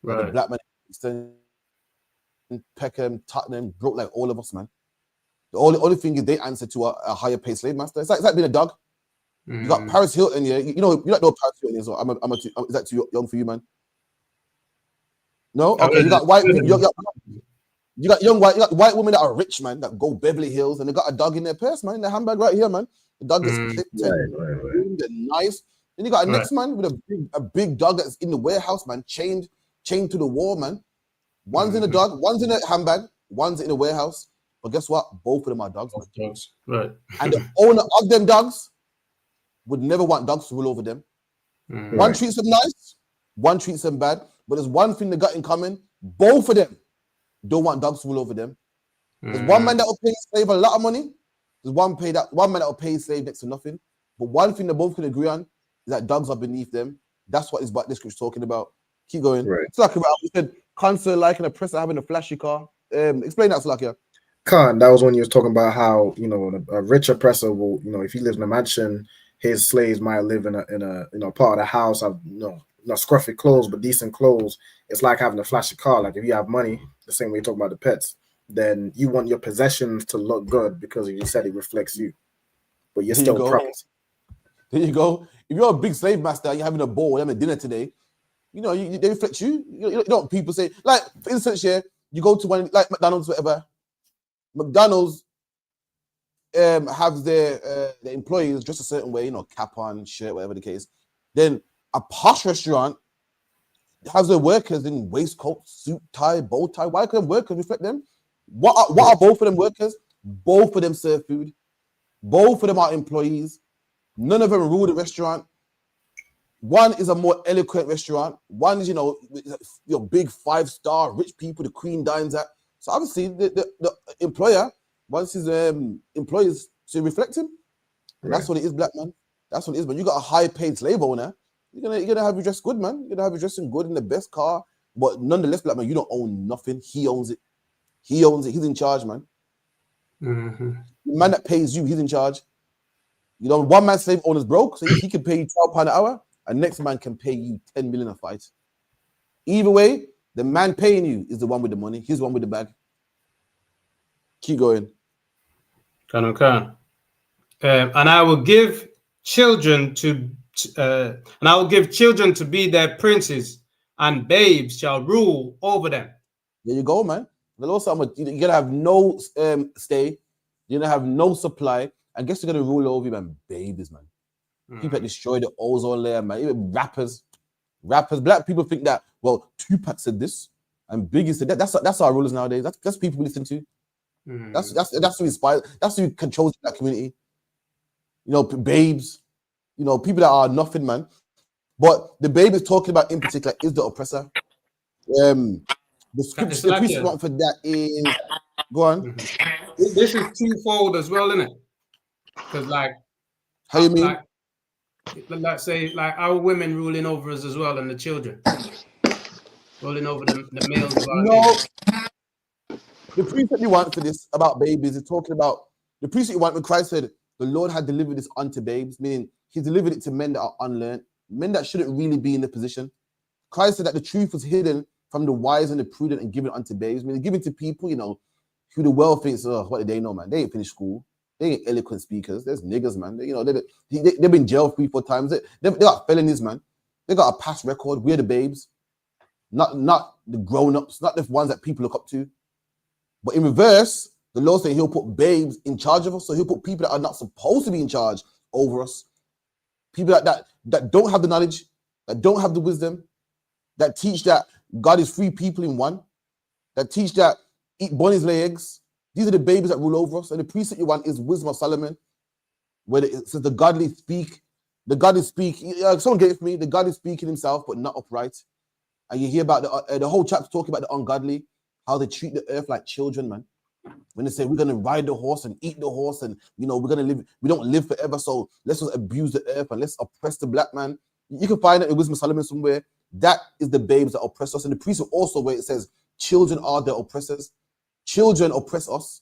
Like the black man in Eastern, Peckham, Tottenham, broke like all of us, man. The only thing is they answer to a higher paid slave master. It's like being a dog. You got Paris Hilton, yeah. You don't know Paris Hilton is. So is that too young for you, man? No? Okay, you got white people. You got white women that are rich, man, that go Beverly Hills and they got a dog in their purse, man. Their handbag right here, man. The dog gets clipped and nice. Then you got a next man with a big dog that's in the warehouse, man, chained to the wall, man. One's in the dog, one's in a handbag, one's in the warehouse. But guess what? Both of them are dogs. Right. And the owner of them dogs would never want dogs to rule over them. One treats them nice, one treats them bad. But there's one thing they got in common. Both of them don't want dogs to rule over them. There's one man that will pay his slave a lot of money. There's one man that will pay his slave next to nothing. But one thing they both can agree on is that dogs are beneath them. That's what this scripture is talking about. Keep going. It's like about we said, concert like an oppressor having a flashy car. Explain that, Slakia. Khan, that was when you was talking about how, you know, a rich oppressor will, you know, if he lives in a mansion, his slaves might live in a part of the house, have not scruffy clothes, but decent clothes. It's like having a flashy car. Like if you have money, the same way you talk about the pets, then you want your possessions to look good because you said it reflects you, but you're still property. There you go. If you're a big slave master, you're having a ball, you're having dinner today, you know, they reflect you. You know what people say. Like, for instance, yeah, you go to one, like McDonald's, whatever. McDonald's have their employees dressed a certain way, you know, cap on, shirt, whatever the case. Then a posh restaurant has their workers in waistcoat, suit, tie, bow tie. Why can't workers reflect them? What are both of them workers? Both of them serve food. Both of them are employees. None of them rule the restaurant. One is a more eloquent restaurant. One is, your big 5-star rich people the queen dines at. So obviously the employer wants his employees to reflect him. And that's what it is, black man. That's what it is, man. You got a high-paid slave owner. You're gonna have you dressed good, man. You're gonna have you dressing good in the best car. But nonetheless, black man, you don't own nothing. He owns it. He owns it. He's in charge, man. Mm-hmm. The man that pays you, he's in charge. One man slave owner's broke, so he can pay you £12 an hour, and next man can pay you 10 million a fight. Either way, the man paying you is the one with the money. He's the one with the bag. Keep going. And I will give children to be their princes, and babes shall rule over them. There you go, man. The Lord said, you're gonna have no stay, you're gonna have no supply, and guess you're gonna rule over you, man. Babies, man. People that destroy the ozone layer, man. Even rappers, black people think that, well, Tupac said this, and Biggie said that. That's our rulers nowadays. That's people we listen to. That's who inspires, that's who controls that community. Babes, people that are nothing, man. But the babe is talking about in particular is the oppressor. The scripture, the precept for that is, go on. This is twofold as well, isn't it? Because how you mean? Let's say our women ruling over us as well, and the children ruling over the males. The precept you want for this about babies is talking about the precept you want when Christ said the Lord had delivered this unto babes, meaning he delivered it to men that are unlearned, men that shouldn't really be in the position. Christ said that the truth was hidden from the wise and the prudent and given unto babes. Meaning given to people, who the world thinks, what do they know, man? They ain't finished school. They ain't eloquent speakers. There's niggas, man. They've been jailed 3-4 times. They got felonies, man. They got a past record. We're the babes, not the grown-ups, not the ones that people look up to. But in reverse, the Lord said he'll put babes in charge of us. So he'll put people that are not supposed to be in charge over us. People that don't have the knowledge, that don't have the wisdom, that teach that God is 3 people in one, that teach that eat bunnies lay eggs. These are the babies that rule over us. And the precept you want is wisdom of Solomon, where it says the godly speak. The godly speak. Someone gave me the godly speaking himself, but not upright. And you hear about the whole chapter talking about the ungodly, how they treat the earth like children, man. When they say we're gonna ride the horse and eat the horse, and we're gonna live, we don't live forever, so let's just abuse the earth and let's oppress the black man. You can find it in Wisdom of Solomon somewhere. That is the babes that oppress us. And the precept also where it says children are the oppressors. Children oppress us.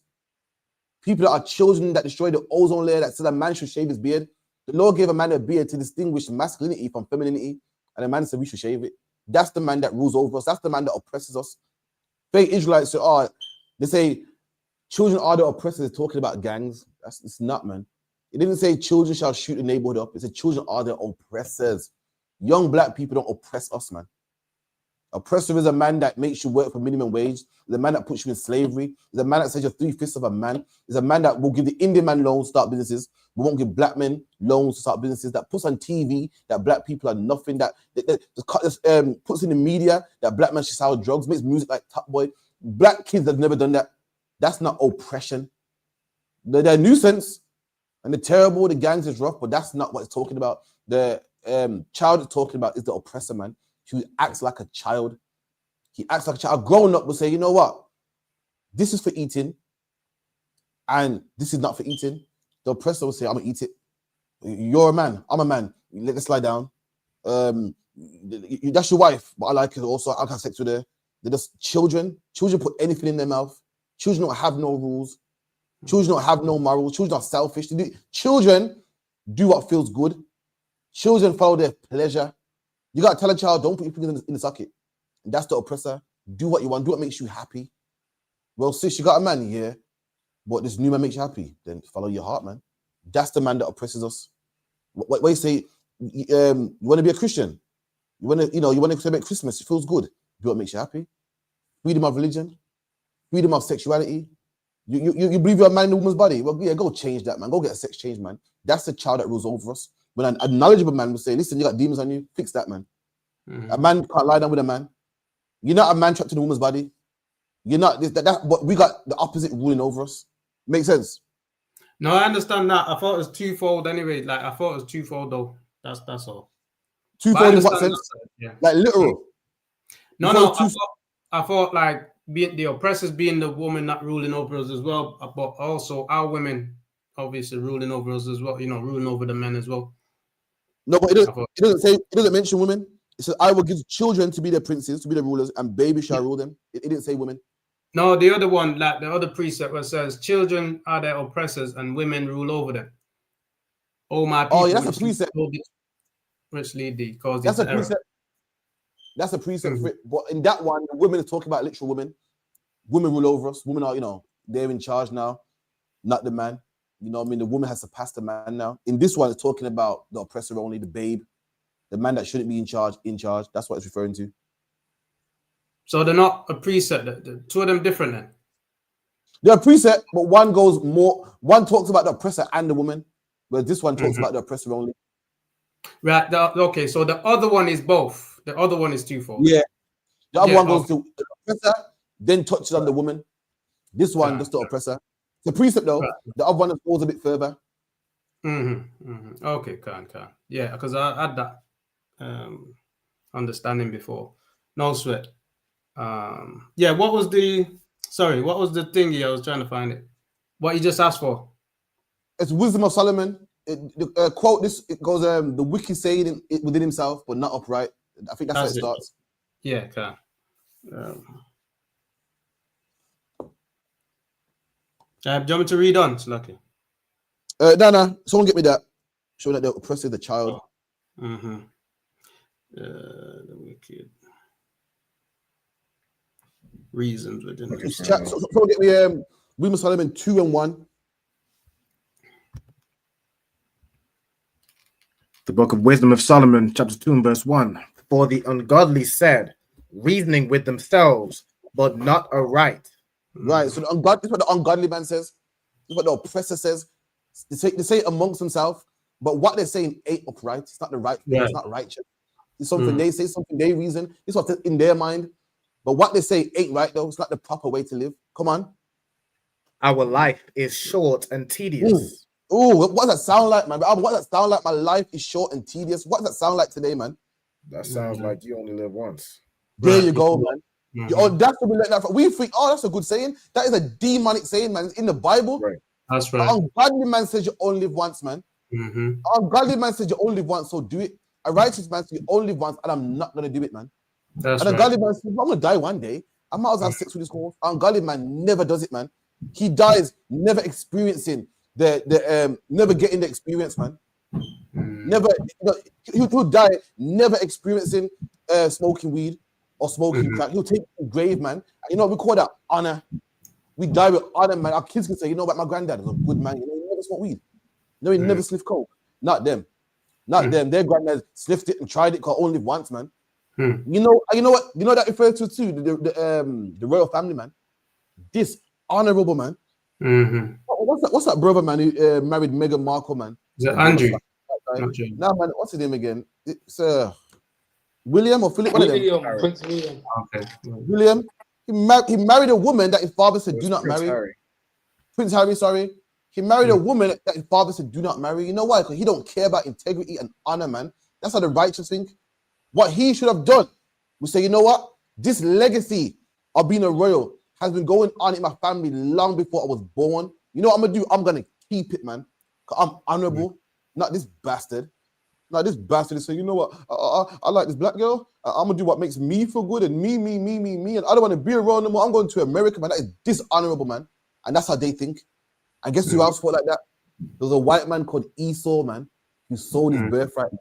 People that are children that destroy the ozone layer, that says a man should shave his beard. The Lord gave a man a beard to distinguish masculinity from femininity, and the man said we should shave it. That's the man that rules over us. That's the man that oppresses us. Fake Israelites say, they say children are the oppressors, talking about gangs. It's not, man. It didn't say children shall shoot the neighborhood up. It said children are the oppressors. Young black people don't oppress us, man. Oppressor is a man that makes you work for minimum wage. Is a man that puts you in slavery. Is a man that says you're 3/5 of a man. Is a man that will give the Indian man loans to start businesses, but won't give black men loans to start businesses. That puts on TV that black people are nothing. That puts in the media that black men should sell drugs. Makes music like Top Boy. Black kids have never done that. That's not oppression. They're a nuisance and they're terrible. The gangs is rough, but that's not what it's talking about. The child it's talking about is the oppressor, man. Who acts like a child. He acts like a child. A grown-up will say, you know what? This is for eating, and this is not for eating. The oppressor will say, I'm gonna eat it. You're a man. I'm a man. Let's slide down. That's your wife, but I like it also. I'll have sex with her. They're just children. Children put anything in their mouth. Children don't have no rules. Children don't have no morals. Children are selfish. Children do what feels good. Children follow their pleasure. You got to tell a child, don't put your fingers in the socket. And that's the oppressor. Do what you want. Do what makes you happy. Well, sis, you got a man, yeah, but this new man makes you happy. Then follow your heart, man. That's the man that oppresses us. What you say, you want to be a Christian. You want to celebrate Christmas. It feels good. Do what makes you happy. Freedom of religion. Freedom of sexuality. You believe you're a man in a woman's body. Well, yeah, go change that, man. Go get a sex change, man. That's the child that rules over us. When a knowledgeable man will say, listen, you got demons on you, fix that, man. A man can't lie down with a man. You're not a man trapped in a woman's body. You're not but we got the opposite ruling over us. Makes sense? No, I understand that. I thought it was twofold anyway. Like I thought it was twofold though. That's all. Twofold in what sense? Yeah. Like literal. No. I thought like the oppressors being the woman not ruling over us as well, but also our women obviously ruling over us as well. You know, ruling over the men as well. No, but it doesn't mention women. It says, I will give children to be their princes, to be the rulers, and babies shall rule them. It didn't say women. No, the other one, like the other precept where it says, children are their oppressors and women rule over them. Oh, my people. Oh, yeah, that's a precept. Which lead thee, cause that's a precept. That's a precept for it. But in that one, the women are talking about literal women. Women rule over us. Women are, you know, they're in charge now, not the man. You know what I mean? The woman has surpassed the man now. In this one, it's talking about the oppressor only, the babe, the man that shouldn't be in charge. That's what it's referring to. So they're not a precept. The two of them different then? They're a precept, but one goes more. One talks about the oppressor and the woman, whereas this one talks about the oppressor only. Right. Okay. So the other one is both. The other one is twofold. Yeah. The other one goes to the oppressor, then touches on the woman. This one just the oppressor. The precept though. The other one goes a bit further. Okay, can. Yeah, because I had that understanding before. No sweat. Yeah, what was the thingy? I was trying to find it. What you just asked for? It's Wisdom of Solomon. Quote this, it goes, the wicked saying it within himself, but not upright. I think that's how it starts. Yeah, can. Do you want me to read on? It's lucky. No, someone get me that. Show that they're oppressing the child. The wicked reasons within someone get me Wisdom of Solomon 2 and 1. The book of Wisdom of Solomon, chapter 2 and verse 1. For the ungodly said, reasoning with themselves, but not aright. Right. So this is what the ungodly man says. This is what the oppressor says. They say it amongst themselves, but what they're saying ain't upright. It's not the right thing. It's not righteous. It's something they say, something they reason. It's what's in their mind. But what they say ain't right though. It's not the proper way to live. Come on. Our life is short and tedious. What does that sound like, man? What does that sound like? My life is short and tedious. What does that sound like today, man? That sounds like you only live once. There you go, man. That's what we let that. We think, that's a good saying. That is a demonic saying, man. It's in the Bible. Right. That's right. An ungodly man says you only live once, man. An ungodly man says you only live once, so do it. A righteous man says you only live once, and I'm not gonna do it, man. That's and a godly man says, I'm gonna die one day. I might as well have sex with this horse. An ungodly man never does it, man. He dies never experiencing never getting the experience, man. Never, he'll die never experiencing smoking weed or smoking crack. He'll take the grave, man. And we call that honor. We die with honor, man. Our kids can say, what, my granddad is a good man. He never smoked weed. He never sniffed coke. Not them. Not them. Their granddad sniffed it and tried it because only live once, man. You know what? You know that refers to too the royal family, man. Dishonorable, man. What's that brother, man, who married Meghan Markle, man? Is it Andrew? No, man, what's his name again? It's William or Philip? Prince William. Okay. William. He married a woman that his father said do not marry. Prince Harry, sorry. He married a woman that his father said do not marry. You know why? Because he don't care about integrity and honor, man. That's how the righteous think. What he should have done was say, you know what? This legacy of being a royal has been going on in my family long before I was born. You know what I'm gonna do? I'm gonna keep it, man. I'm honorable, not this bastard. Not this bastard is saying, you know what? I like this black girl. I'm gonna do what makes me feel good and me. And I don't want to be around them. I'm going to America, man. That is dishonorable, man. And that's how they think. And guess who else thought like that? There was a white man called Esau, man, who sold his birthright.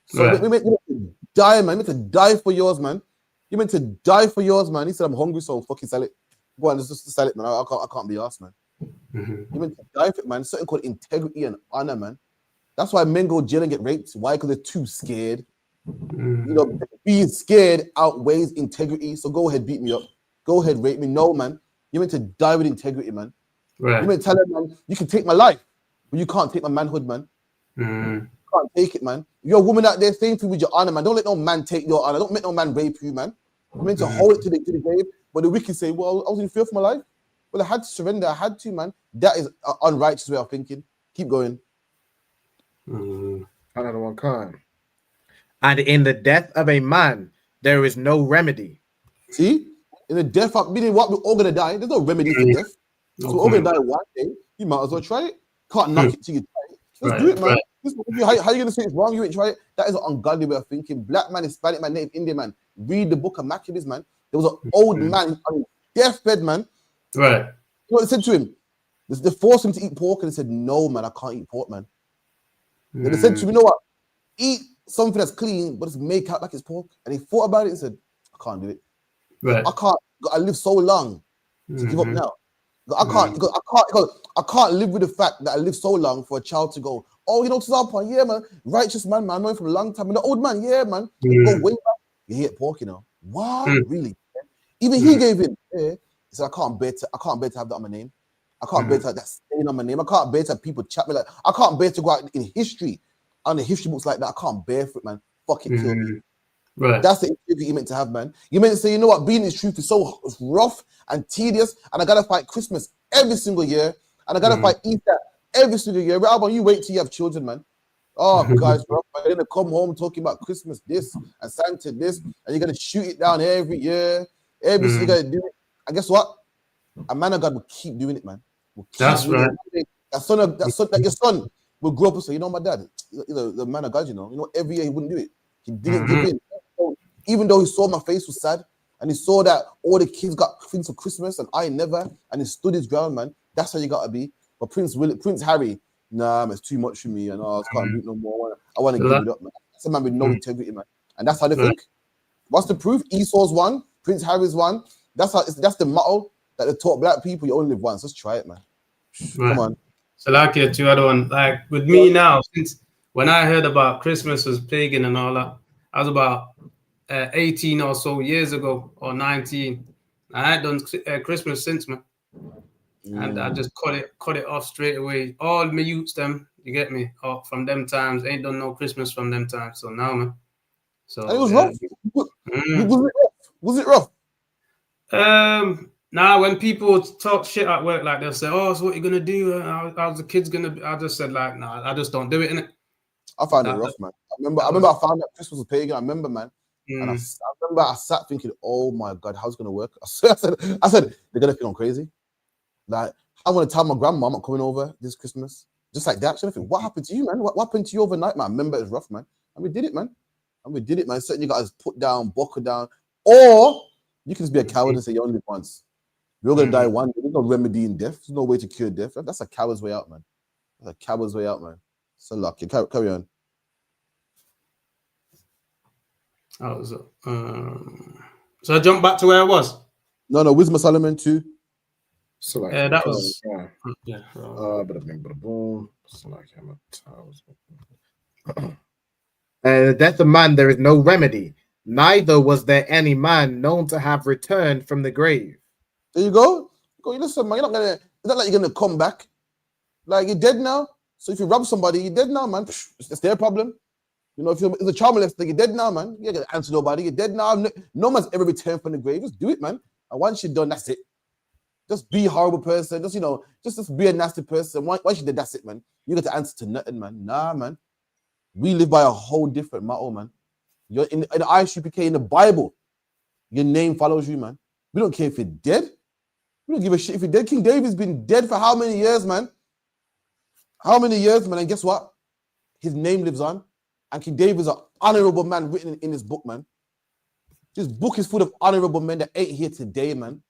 So we meant to die, man. We meant to die for yours, man. You meant to die for yours, man. He said, I'm hungry, so fucking sell it. Go on, let's just sell it, man. I can't be asked, man. You meant to die for it, man. Something called integrity and honor, man. That's why men go jail and get raped. Why? Because they're too scared. Being scared outweighs integrity. So go ahead, beat me up. Go ahead, rape me. No, man. You meant to die with integrity, man. Right. You meant to tell them, man, you can take my life, but you can't take my manhood, man. You can't take it, man. If you're a woman out there, staying through with your honor, man. Don't let no man take your honor. Don't make no man rape you, man. I meant to hold it to the grave, but the wicked say, well, I was in fear for my life. Well, I had to surrender. I had to, man. That is an unrighteous way of thinking. Keep going. Another one come. And in the death of a man, there is no remedy. See? In the death of meaning what? We're all gonna die. There's no remedy for death. So we're all gonna die one day. You might as well try it. Can't knock it till you try it. Let's do it, man. How you gonna say it's wrong? You ain't try it. That is an ungodly way of thinking. Black man, Hispanic man, Native Indian man. Read the book of Maccabees, man. There was an old man on his deathbed, man. Right. You know what they said to him? They forced him to eat pork, and he said, "No, man, I can't eat pork, man." Then they said to him, "You know what? Eat something that's clean, but just make out like it's pork." And he thought about it and said, "I can't do it. Right. I can't. I live so long to give up now. I can't live with the fact that I live so long for a child to go, oh, you know, to that point, yeah, man, righteous man, man, I know him for a long time. And the old man, yeah, man, go way back. You hate pork, you know. What? Really? Even he gave in. Yeah. He said, I can't bear to have that on my name. I can't bear to have that stain on my name. I can't bear to have people chat me like, I can't bear to go out in history, on the history books like that. I can't bear for it, man. Fuck it, kill me. Right. That's the integrity you meant to have, man. You meant to say, you know what, being in this truth is so rough and tedious, and I gotta fight Christmas every single year, and I gotta fight Easter every single year. But how about you wait till you have children, man? Oh, guys, bro, you're gonna come home talking about Christmas this and Santa this, and you're gonna shoot it down every year. Every single year, do it. And guess what? A man of God will keep doing it, man. That's right. That your son will grow up and say, you know, my dad, you know, the man of God, you know, every year he wouldn't do it. He didn't give in. Even though he saw my face was sad, and he saw that all the kids got things for Christmas and I never, and he stood his ground, man. That's how you gotta be. But Prince Harry, nah, man, it's too much for me, and I can't do it no more. I want to give it up, man. That's a man with no integrity, man. And that's how they think. What's the proof? Esau's one, Prince Harry's one. That's the motto that they taught black people. You only live once. Let's try it, man. Come on. So like your two other one, like with me now, since when I heard about Christmas was pagan and all that, I was about 18 or so years ago, or 19. I had done Christmas since, man. And I just cut it off straight away. All my youths, them, you get me? Oh, from them times, ain't done no Christmas from them times. So now, man. So and it was rough. Was it rough? Now when people talk shit at work, like they'll say, "Oh, so what you gonna do? How's the kids gonna be?" I just said, like, nah, I just don't do it, innit? I found it rough, man. I remember I found that Christmas was pagan. I remember, man. And I remember I sat thinking, oh my God, how's it gonna work? I said, they're gonna think I'm crazy. Like, I'm gonna tell my grandma I'm not coming over this Christmas. Just like that. So I think, what happened to you, man? What happened to you overnight, man? I remember it was rough, man. And we did it, man. Certain you guys put down, buckle down. Or you can just be a coward and say you only live once. You're gonna die one day. There's no remedy in death. There's no way to cure death. That's a coward's way out, man. That's a coward's way out, man. So lucky. Carry on. So I jumped back to where I was. No, Wisdom of Solomon 2. So like that was death of man, there is no remedy. Neither was there any man known to have returned from the grave. There you go. Listen, man, it's not like you're gonna come back. Like, you're dead now. So if you rob somebody, you're dead now, man. It's their problem. You know, if you're a child molester, you're dead now, man. You're gonna answer nobody. You're dead now. No man's ever returned from the grave. Just do it, man. And once you're done, that's it. Just be a horrible person. Just, you know, just be a nasty person. Once you're dead, that's it, man. You got to answer to nothing, man. Nah, man. We live by a whole different motto, man. You're in the ISUPK, in the Bible, your name follows you, man. We don't care if you're dead. We don't give a shit if you're dead. King David's been dead for how many years, man? How many years, man? And guess what? His name lives on. And King David's an honorable man written in his book, man. This book is full of honorable men that ain't here today, man.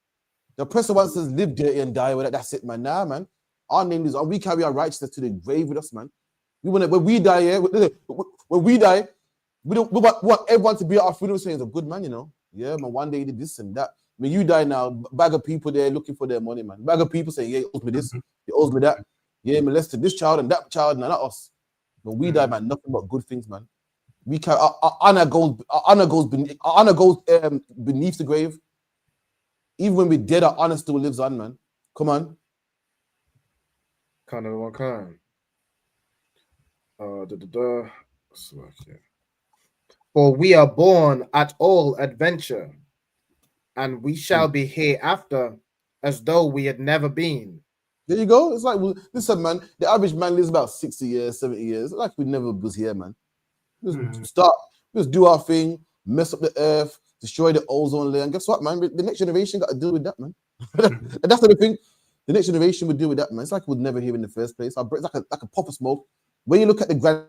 The person wants to live dirty and die with it. That's it, man. Nah, man. Our name is on. We carry our righteousness to the grave with us, man. When we die, yeah, when we die, we want everyone to be at our funeral saying he's a good man, you know. Yeah, man. One day he did this and that. When you die now, bag of people there looking for their money, man. Bag of people saying, yeah, he owes me this, he owes me that. Yeah, molested this child and that child, and not us. When we die, man, nothing but good things, man. We can our honor goes beneath the grave. Even when we're dead, our honor still lives on, man. Come on. Kind of one kind. For we are born at all adventure. and we shall be hereafter as though we had never been. There you go. It's like, listen, man, the average man lives about 60 years, 70 years. It's like we never was here, man. Just do our thing, mess up the earth, destroy the ozone layer. And guess what, man? The next generation got to deal with that, man. And that's the thing. The next generation would deal with that, man. It's like we'd never hear in the first place. It's like a puff of smoke. When you look at the grand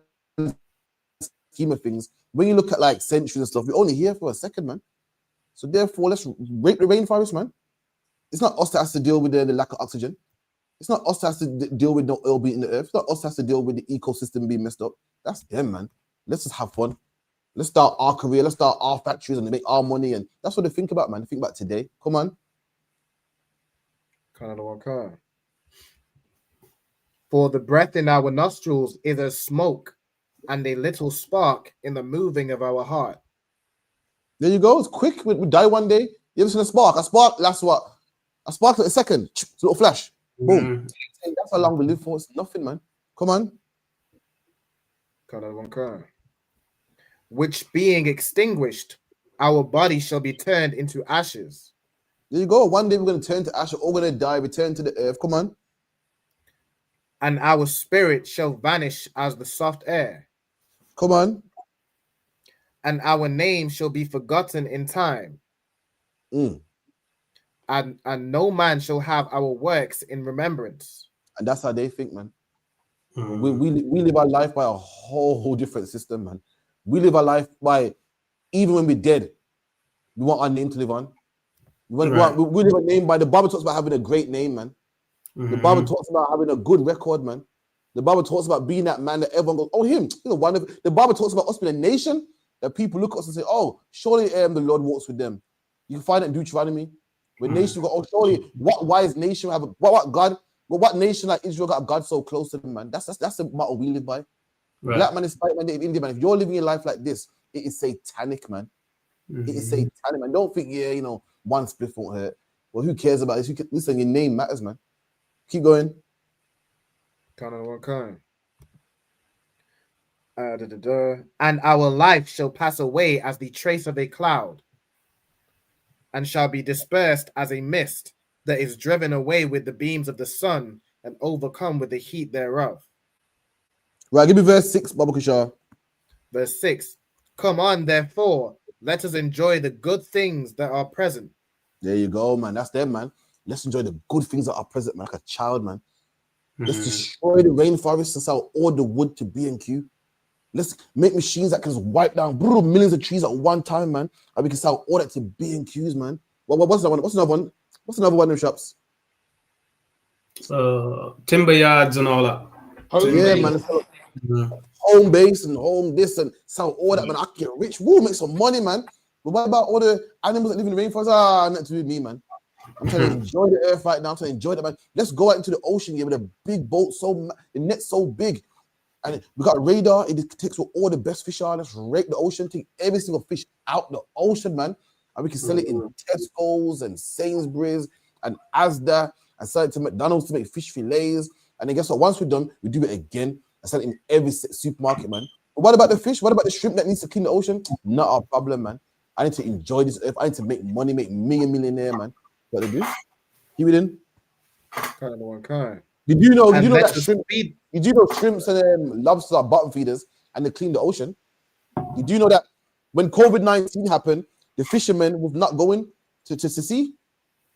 scheme of things, when you look at like centuries and stuff, we're only here for a second, man. So therefore, let's rape the rainforest, man. It's not us that has to deal with the lack of oxygen. It's not us that has to deal with no oil beating the earth. It's not us that has to deal with the ecosystem being messed up. That's them, man. Let's just have fun. Let's start our career. Let's start our factories and make our money. And that's what they think about, man. They think about today. Come on. For the breath in our nostrils is a smoke, and a little spark in the moving of our heart. There you go. It's quick. We die one day. You ever seen a spark? A spark lasts what? A spark like a second. It's a little flash. Boom. That's how long we live for. It's nothing, man. Come on. Which being extinguished, our body shall be turned into ashes. There you go. One day we're going to turn to ashes. All going to die, return to the earth. Come on. And our spirit shall vanish as the soft air. Come on. And our name shall be forgotten in time. And no man shall have our works in remembrance. And that's how they think, man. We live our life by a whole different system, man. We live our life by, even when we're dead, we want our name to live on. We live a name by, the Bible talks about having a great name, man. The Bible talks about having a good record, man. The Bible talks about being that man that everyone goes, oh, him. You know, the Bible talks about us being a nation that people look at us and say, oh, surely the Lord walks with them. You can find it in Deuteronomy. When nations go, oh, surely what wise nation have what nation like Israel got a God so close to them, man? That's the motto we live by. Right. Black man is white man, Native Indian man. If you're living your life like this, it is satanic, man. It is satanic, man. Don't think, one spliff won't hurt. Well, who cares about this? Listen, your name matters, man. Keep going. And our life shall pass away as the trace of a cloud, and shall be dispersed as a mist that is driven away with the beams of the sun and overcome with the heat thereof. Right, give me verse 6, Baba Kishar. Verse 6. Come on, therefore, let us enjoy the good things that are present. There you go, man. That's them, man. Let's enjoy the good things that are present, man. Like a child, man. Let's destroy the rainforest and sell all the wood to B&Q. Let's make machines that can just wipe down millions of trees at one time, man. And we can sell all that to B&Qs, man. What's another one? What's another one in the shops? Timber yards and all that. Man. Home base and home this and sell all that, man. I can get rich. We'll make some money, man. But what about all the animals that live in the rainforest? Nothing to do with me, man. I'm trying to enjoy the earth right now. I'm trying to enjoy that, man. Let's go out into the ocean here with a big boat, the net's so big. And we got radar. It takes where all the best fish are. Let's rake the ocean, take every single fish out the ocean, man. And we can sell it in Tesco's and Sainsbury's and Asda and sell it to McDonald's to make fish fillets. And then guess what? Once we're done, we do it again and sell it in every supermarket, man. But what about the fish? What about the shrimp that needs to clean the ocean? Not our problem, man. I need to enjoy this earth. I need to make money, make millionaire, man. What they do? Keep it in. Did you know that shrimp feed? Did you know shrimps and lobsters are bottom feeders and they clean the ocean? Did you know that when COVID-19 happened, the fishermen were not going to sea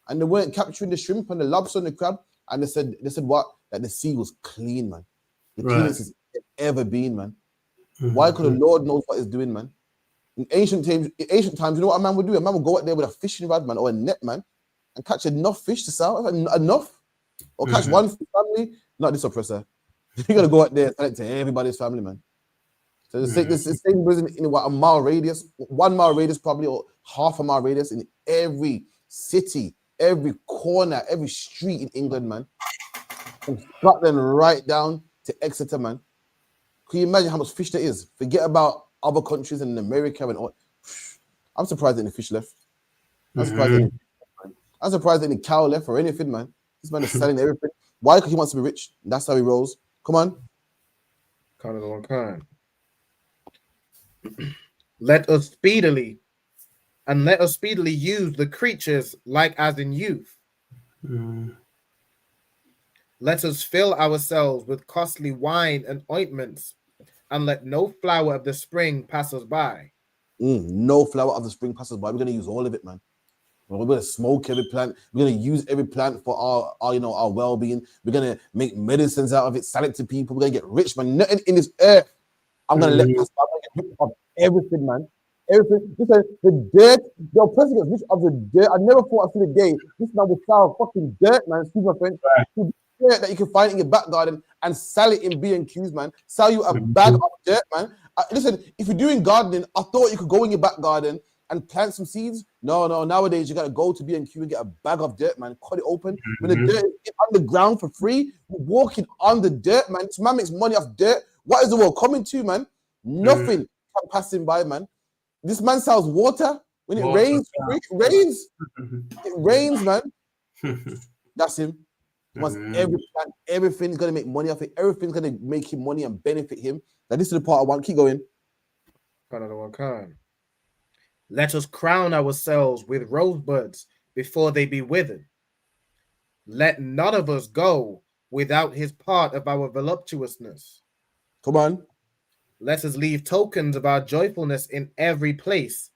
and they weren't capturing the shrimp and the lobster and the crab, and they said what? That the sea was clean, man. The cleanest it's ever been, man. Why? Because the Lord knows what he's doing, man. In ancient times, you know what a man would do? A man would go out there with a fishing rod, man, or a net, man, and catch enough fish to sell. Enough. Or catch one family. Not this oppressor. You gotta go out there and sell it to everybody's family, man. So the same prison in what, a mile radius, 1 mile radius probably, or half a mile radius in every city, every corner, every street in England, man. From Scotland right down to Exeter, man. Can you imagine how much fish there is? Forget about other countries in America and all. I'm surprised that any fish left. I'm surprised that any cow left or anything, man. This man is selling everything. Why? Because he wants to be rich. That's how he rolls. Come on. Let us speedily and let us speedily use the creatures like as in youth. Let us fill ourselves with costly wine and ointments, and let no flower of the spring pass us by. No flower of the spring pass us by. We're gonna use all of it, man. We're gonna smoke every plant. We're gonna use every plant for our well-being. We're gonna make medicines out of it, sell it to people. We're gonna get rich, man. Nothing in this earth I'm gonna let pass by. I'm gonna get rich of everything, man. Everything. Listen, the dirt, the oppressor gets rich of the dirt. I never thought I'd see the day this man would sell fucking dirt, man. Excuse my friend. Dirt that you can find in your back garden and sell it in B&Q's, man. Sell you a bag of dirt, man. Listen, if you're doing gardening, I thought you could go in your back garden and plant some seeds. No, nowadays you gotta go to B&Q and get a bag of dirt, man. Cut it open. When the dirt is on the ground for free, you're walking on the dirt, man. This man makes money off dirt. What is the world coming to, man? Nothing can pass him by, man. This man sells water. When it rains, it rains. It rains, man. That's him. Once every plant, everything's gonna make money off it. Everything's gonna make him money and benefit him. Now this is the part I want. Keep going. Another one can. Let us crown ourselves with rosebuds before they be withered. Let none of us go without his part of our voluptuousness. Come on. Let us leave tokens of our joyfulness in every place,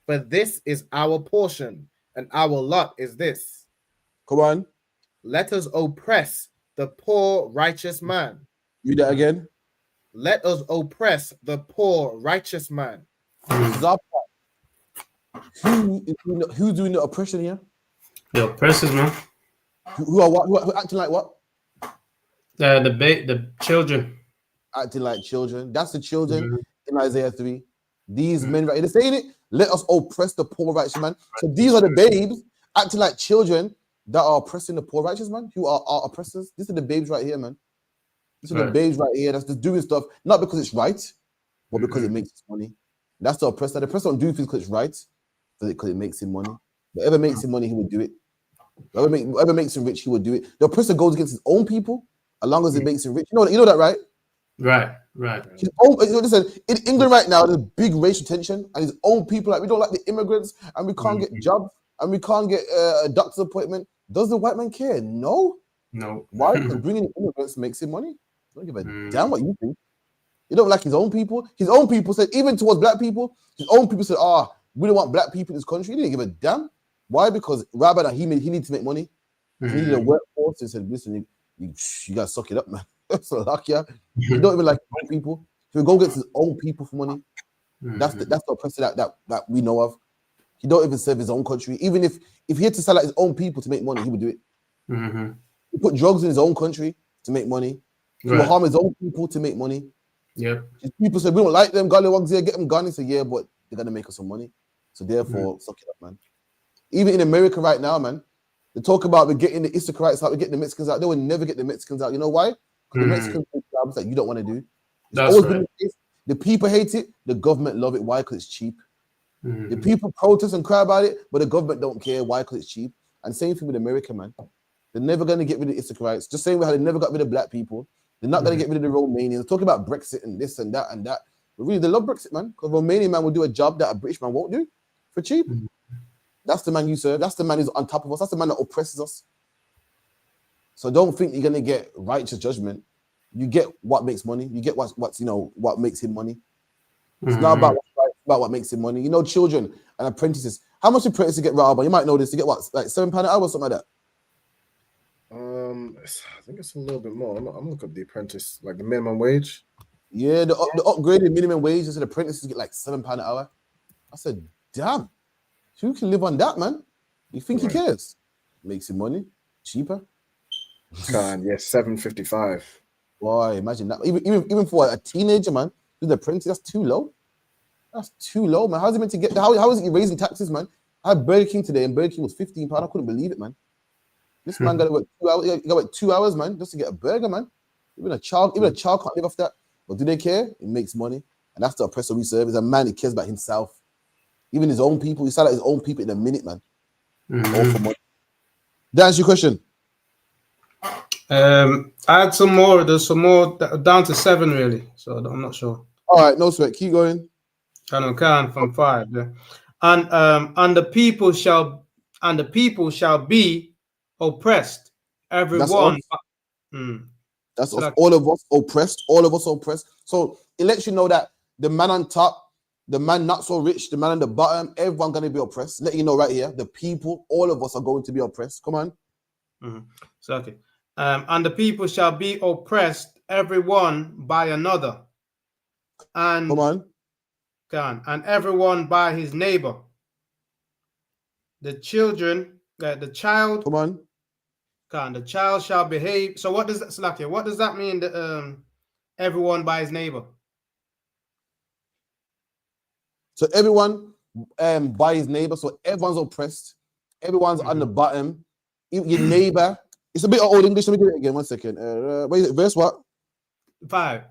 for this is our portion, and our lot is this. Come on. Let us oppress the poor righteous man. Read that again. Let us oppress the poor righteous man. Who's doing the oppression here? The oppressors, man. Who are what? Who are acting like what? The children. Acting like children. That's the children in Isaiah 3. These men right here, they're saying it. Let us oppress the poor righteous man. So these are the babes acting like children that are oppressing the poor righteous man, who are our oppressors. These are the babes right here, man. These are the babes right here that's just doing stuff, not because it's right, but because it makes us money. That's the oppressor. The oppressor don't do things because it's right, because it makes him money. Whatever makes him money, he will do it. Whatever makes him rich, he will do it. The oppressor goes against his own people, as long as it makes him rich. You know that, right? Right. Listen, in England right now, there's big racial tension, and his own people, like, we don't like the immigrants, and we can't get jobs, and we can't get a doctor's appointment. Does the white man care? No. Why? Because bringing in immigrants makes him money. Don't give a damn what you think. You don't like his own people. His own people said, even towards black people, his own people said, we don't want black people in this country. He didn't give a damn. Why? Because rather than he needs to make money, he needed a workforce. He said, listen, you gotta suck it up, man. So luck, yeah. You don't even like his own people. He will go against his own people for money. That's the oppressor that we know of. He don't even serve his own country. Even if he had to sell out his own people to make money, he would do it. He put drugs in his own country to make money. He will harm his own people to make money. His people said, we don't like them. Gallewags here, get them gone. He said, yeah, but they're gonna make us some money. So therefore, suck it up, man. Even in America right now, man, they talk about we're getting the Issacharites out, we're getting the Mexicans out. They will never get the Mexicans out. You know why? Because the Mexicans do jobs that you don't want to do. It's always been the case. The people hate it. The government love it. Why? Because it's cheap. The people protest and cry about it, but the government don't care. Why? Because it's cheap. And same thing with America, man. They're never going to get rid of the Issacharites. Just saying how they never got rid of black people. They're not going to get rid of the Romanians. Talking about Brexit and this and that and that. But really, they love Brexit, man. Because Romanian man will do a job that a British man won't do for cheap. That's the man you serve. That's the man who's on top of us. That's the man that oppresses us. So don't think you're going to get righteous judgment. You get what makes money. You get what makes him money. It's not about what's right, it's about what makes him money. You know, children and apprentices. How much apprentices get robbed? You might know this. You get what, like £7 an hour or something like that. I think it's a little bit more. I'm looking at the apprentice, like the minimum wage. Yeah, the upgraded minimum wage. I said apprentices get like £7 an hour. I said, damn, who can live on that, man? You think he cares? Makes him money cheaper. Yes, $7.55. Boy, imagine that. Even for a teenager, man, with the apprentice, that's too low. That's too low, man. How's he meant to get? How is he raising taxes, man? I had Burger King today, and Burger King was £15. I couldn't believe it, man. This man got to work 2 hours. He got to work 2 hours, man, just to get a burger, man. Even a child can't live off that. But do they care? It makes money, and that's the oppressor we serve. Is a man who cares about himself, even his own people. He sell out his own people in a minute, man. All for money. That's your question. I had some more. There's some more down to 7, really. So I'm not sure. All right, no sweat. Keep going. Can from 5. Yeah. And the people shall be oppressed, That's everyone. us. Mm. That's So us. like, All of us oppressed. All of us oppressed. So it lets you know that the man on top, the man not so rich, the man on the bottom, everyone gonna be oppressed. Let you know right here, the people, all of us are going to be oppressed. Come on. So okay. And the people shall be oppressed, everyone by another, and Come on. and everyone by his neighbor. The child. Come on. The child shall behave. So what does that, Slakia? What does that mean? Everyone by his neighbor. So everyone by his neighbor. So everyone's oppressed. Everyone's on the bottom. Your neighbor. It's a bit of old English. Let me get it again. 1 second. Wait, verse what? 5.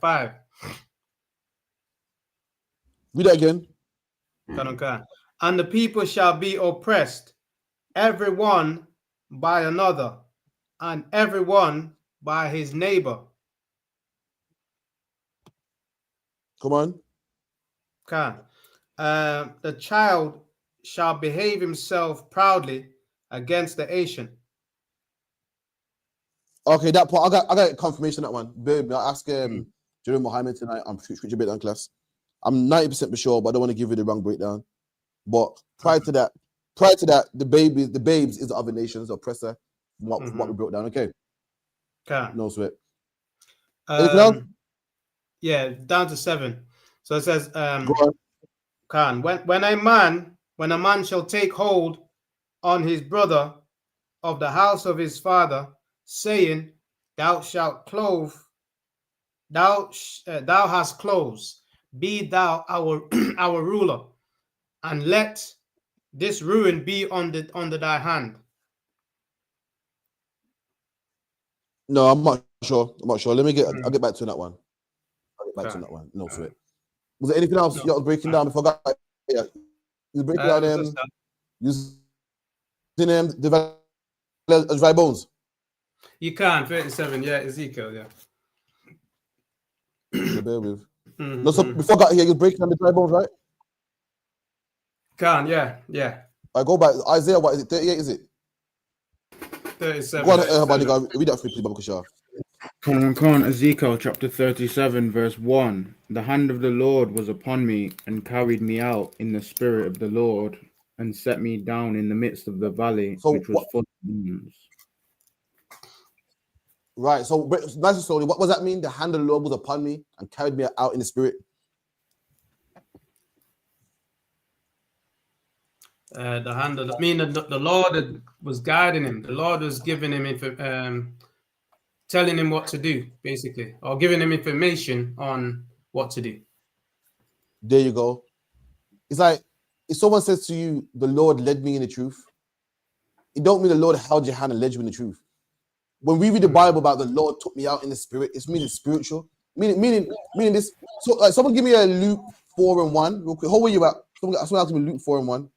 Read that again. And the people shall be oppressed, everyone by another, and everyone by his neighbor. Come on. The child shall behave himself proudly against the Asian. Okay, that part I got confirmation on that one. Babe, I ask Jerome Mohammed tonight. I'm scripture bit on class. I'm 90% sure, but I don't want to give you the wrong breakdown. But prior to that, the babes is the other nations, the oppressor. What we broke down. Okay. No sweat. Anything else? Yeah, down to 7. So it says, when a man shall take hold on his brother of the house of his father, saying, thou shalt clothe, thou hast clothes, be thou our ruler, and let this ruin be under thy hand. No, I'm not sure. Let me I'll get back to that one. No sweat. Was there anything else you was breaking down before I got? Yeah. You breaking down using the dry bones. You can 37, yeah, Ezekiel, yeah. Bear with. No, so before I got here, you breaking down the dry bones, right? Yeah. I go back Isaiah. What is it? 38? Is it? 37. Go on, read that for me, please, Baba Kushar. Come on, Ezekiel chapter 37, verse 1. The hand of the Lord was upon me and carried me out in the spirit of the Lord and set me down in the midst of the valley, which was full of demons. Right. So, nice and slowly. What does that mean? The hand of the Lord was upon me and carried me out in the spirit. The hand of the Lord was guiding him. The Lord was giving him telling him what to do, basically, or giving him information on what to do. There you go. It's like if someone says to you, "The Lord led me in the truth," it don't mean the Lord held your hand and led you in the truth. When we read the Bible about the Lord took me out in the spirit, it's meaning spiritual, meaning this. So, like, someone give me a Luke 4:1 real quick. How are you at? Someone ask me Luke 4:1.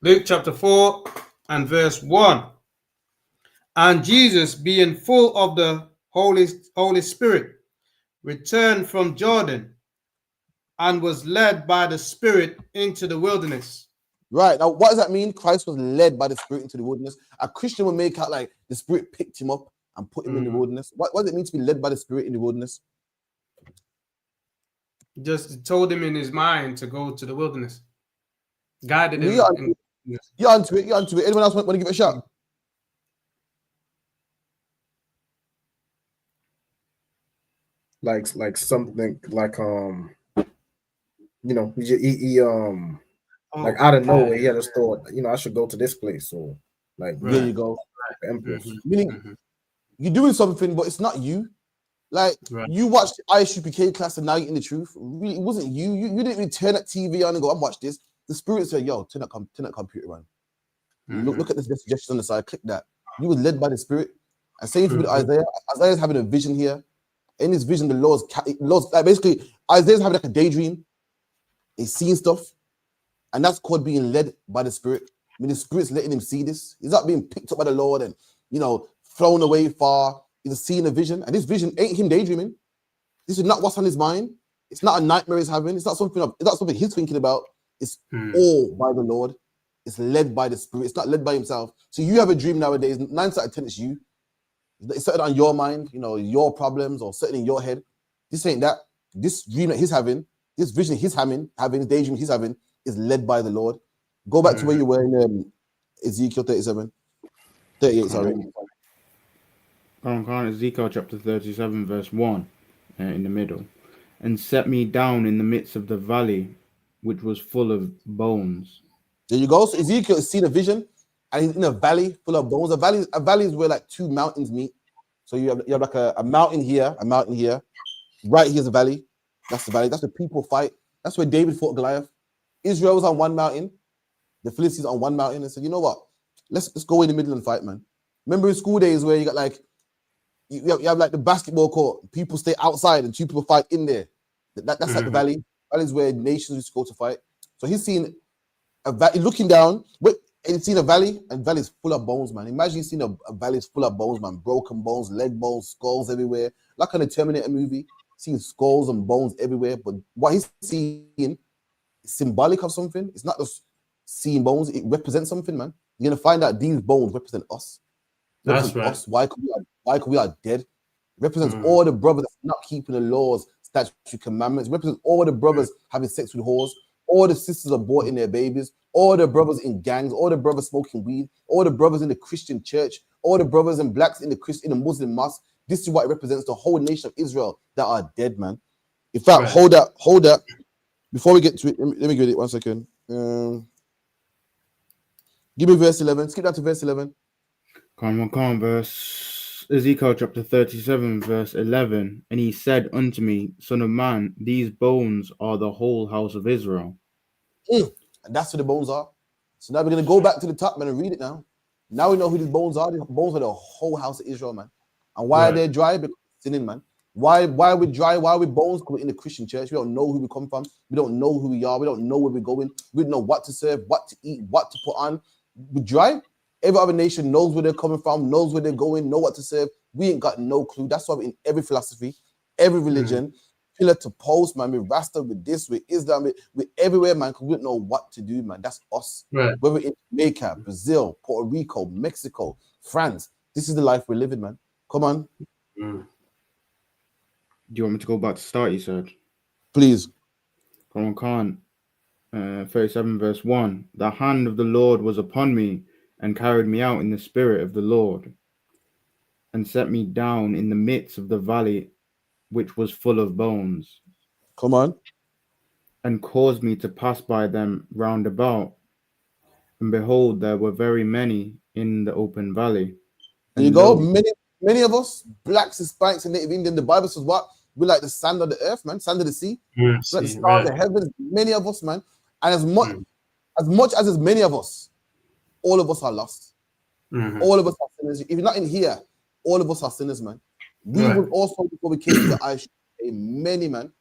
Luke chapter 4 and verse 1. And Jesus, being full of the Holy Spirit, returned from Jordan and was led by the Spirit into the wilderness. Right. Now, what does that mean? Christ was led by the Spirit into the wilderness. A Christian will make out like the Spirit picked him up and put him in the wilderness. What does it mean to be led by the Spirit in the wilderness? Just told him in his mind to go to the wilderness. Guided him. You're onto it. Anyone else want to give it a shot? Like something like like out of nowhere he had just thought, I should go to this place. So like there you go. Meaning you're doing something, but it's not you. Like you watched the ISUPK class and now you're in the truth. Really, it wasn't you. You didn't really turn that TV on and go, I'm watch this. The Spirit said, yo, turn that computer on. Look at this suggestion on the side. Click that. You was led by the Spirit. And same thing with Isaiah. Isaiah's having a vision here. In his vision, the Lord's like basically Isaiah's having like a daydream. He's seeing stuff. And that's called being led by the Spirit. I mean, the Spirit's letting him see this. He's not being picked up by the Lord and, flown away far. He's seeing a vision, and this vision ain't him daydreaming. This is not what's on his mind. It's not a nightmare he's having. It's not something he's thinking about. It's all by the Lord. It's led by the Spirit. It's not led by himself. So you have a dream nowadays. 9 out of 10 it's you. It's something on your mind, your problems or something in your head. This ain't that. This dream that he's having, this vision he's having, this daydream he's having, is led by the Lord. Go back to where you were in Ezekiel 38, sorry. Ezekiel chapter 37, verse 1, in the middle. And set me down in the midst of the valley, which was full of bones. There you go. So Ezekiel has seen a vision, and he's in a valley full of bones. A valley is where like two mountains meet. So you have like a mountain here, a mountain here. Right here's a valley. That's the valley. That's where people fight. That's where David fought Goliath. Israel was on one mountain. The Philistines on one mountain. And said, you know what? Let's go in the middle and fight, man. Remember in school days where you got like you have like the basketball court. People stay outside and two people fight in there. That's like the valley. That is where nations used to go to fight. So he's seen a valley, looking down, and he's seen a valley, and valley is full of bones, man. Imagine you seen a valley is full of bones, man. Broken bones, leg bones, skulls everywhere. Like in a Terminator movie, seeing skulls and bones everywhere. But what he's seeing is symbolic of something. It's not just seeing bones. It represents something, man. You're gonna find out these bones represent us. That's right. Us. Why we are dead. It represents all the brothers not keeping the laws, statutes, commandments. It represents all the brothers having sex with whores. All the sisters aborting their babies. All the brothers in gangs. All the brothers smoking weed. All the brothers in the Christian church. All the brothers and blacks in the Muslim mosque. This is what it represents, the whole nation of Israel that are dead, man. In fact, hold that. Before we get to it, let me get it 1 second. Give me verse 11. Skip that to verse 11. Come on, verse Ezekiel chapter 37, verse 11. And he said unto me, Son of man, these bones are the whole house of Israel. And that's who the bones are. So now we're going to go back to the top, man, and read it now. Now we know who these bones are. The bones are the whole house of Israel, man. And why are they dry? Because sinning, man. Why are we dry? Why are we bones? Because we're in the Christian church. We don't know who we come from. We don't know who we are. We don't know where we're going. We don't know what to serve, what to eat, what to put on. We're dry. Every other nation knows where they're coming from, knows where they're going, know what to serve. We ain't got no clue. That's why we're in every philosophy, every religion, pillar to post, man. We're Rasta, with this, with Islam, we're everywhere, man, because we don't know what to do, man. That's us. Right. Whether in Jamaica, Brazil, Puerto Rico, Mexico, France, this is the life we're living, man. Come on. Do you want me to go back to start, you said? Please. Come on, Khan. 37 verse 1. The hand of the Lord was upon me and carried me out in the spirit of the Lord and set me down in the midst of the valley which was full of bones. Come on. And caused me to pass by them round about. And behold, there were very many in the open valley. There you go. Many of us, blacks, Hispanics, and Native Indian, the Bible says what? We're like the sand of the earth, man, sand of the sea. We're like the stars of the heavens. Many of us, man. And as much as there's many of us, all of us are lost. All of us are sinners. If you're not in here, all of us are sinners, man. We would also, before we came to the ISUPK, many, man.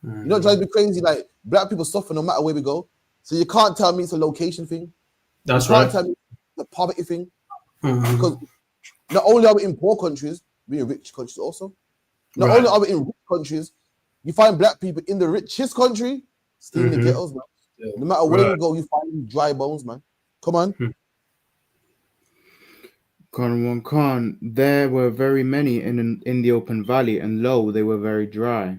You know, it drives me crazy. Like, black people suffer no matter where we go. So you can't tell me it's a location thing. That's you can't right. tell me it's a poverty thing. Because not only are we in poor countries, we're in rich countries also. Not only are we in rich countries, you find black people in the richest country still in the ghettos, man. No matter where you go, you find dry bones, man. Come on. Khan, there were very many in the open valley, and lo, they were very dry.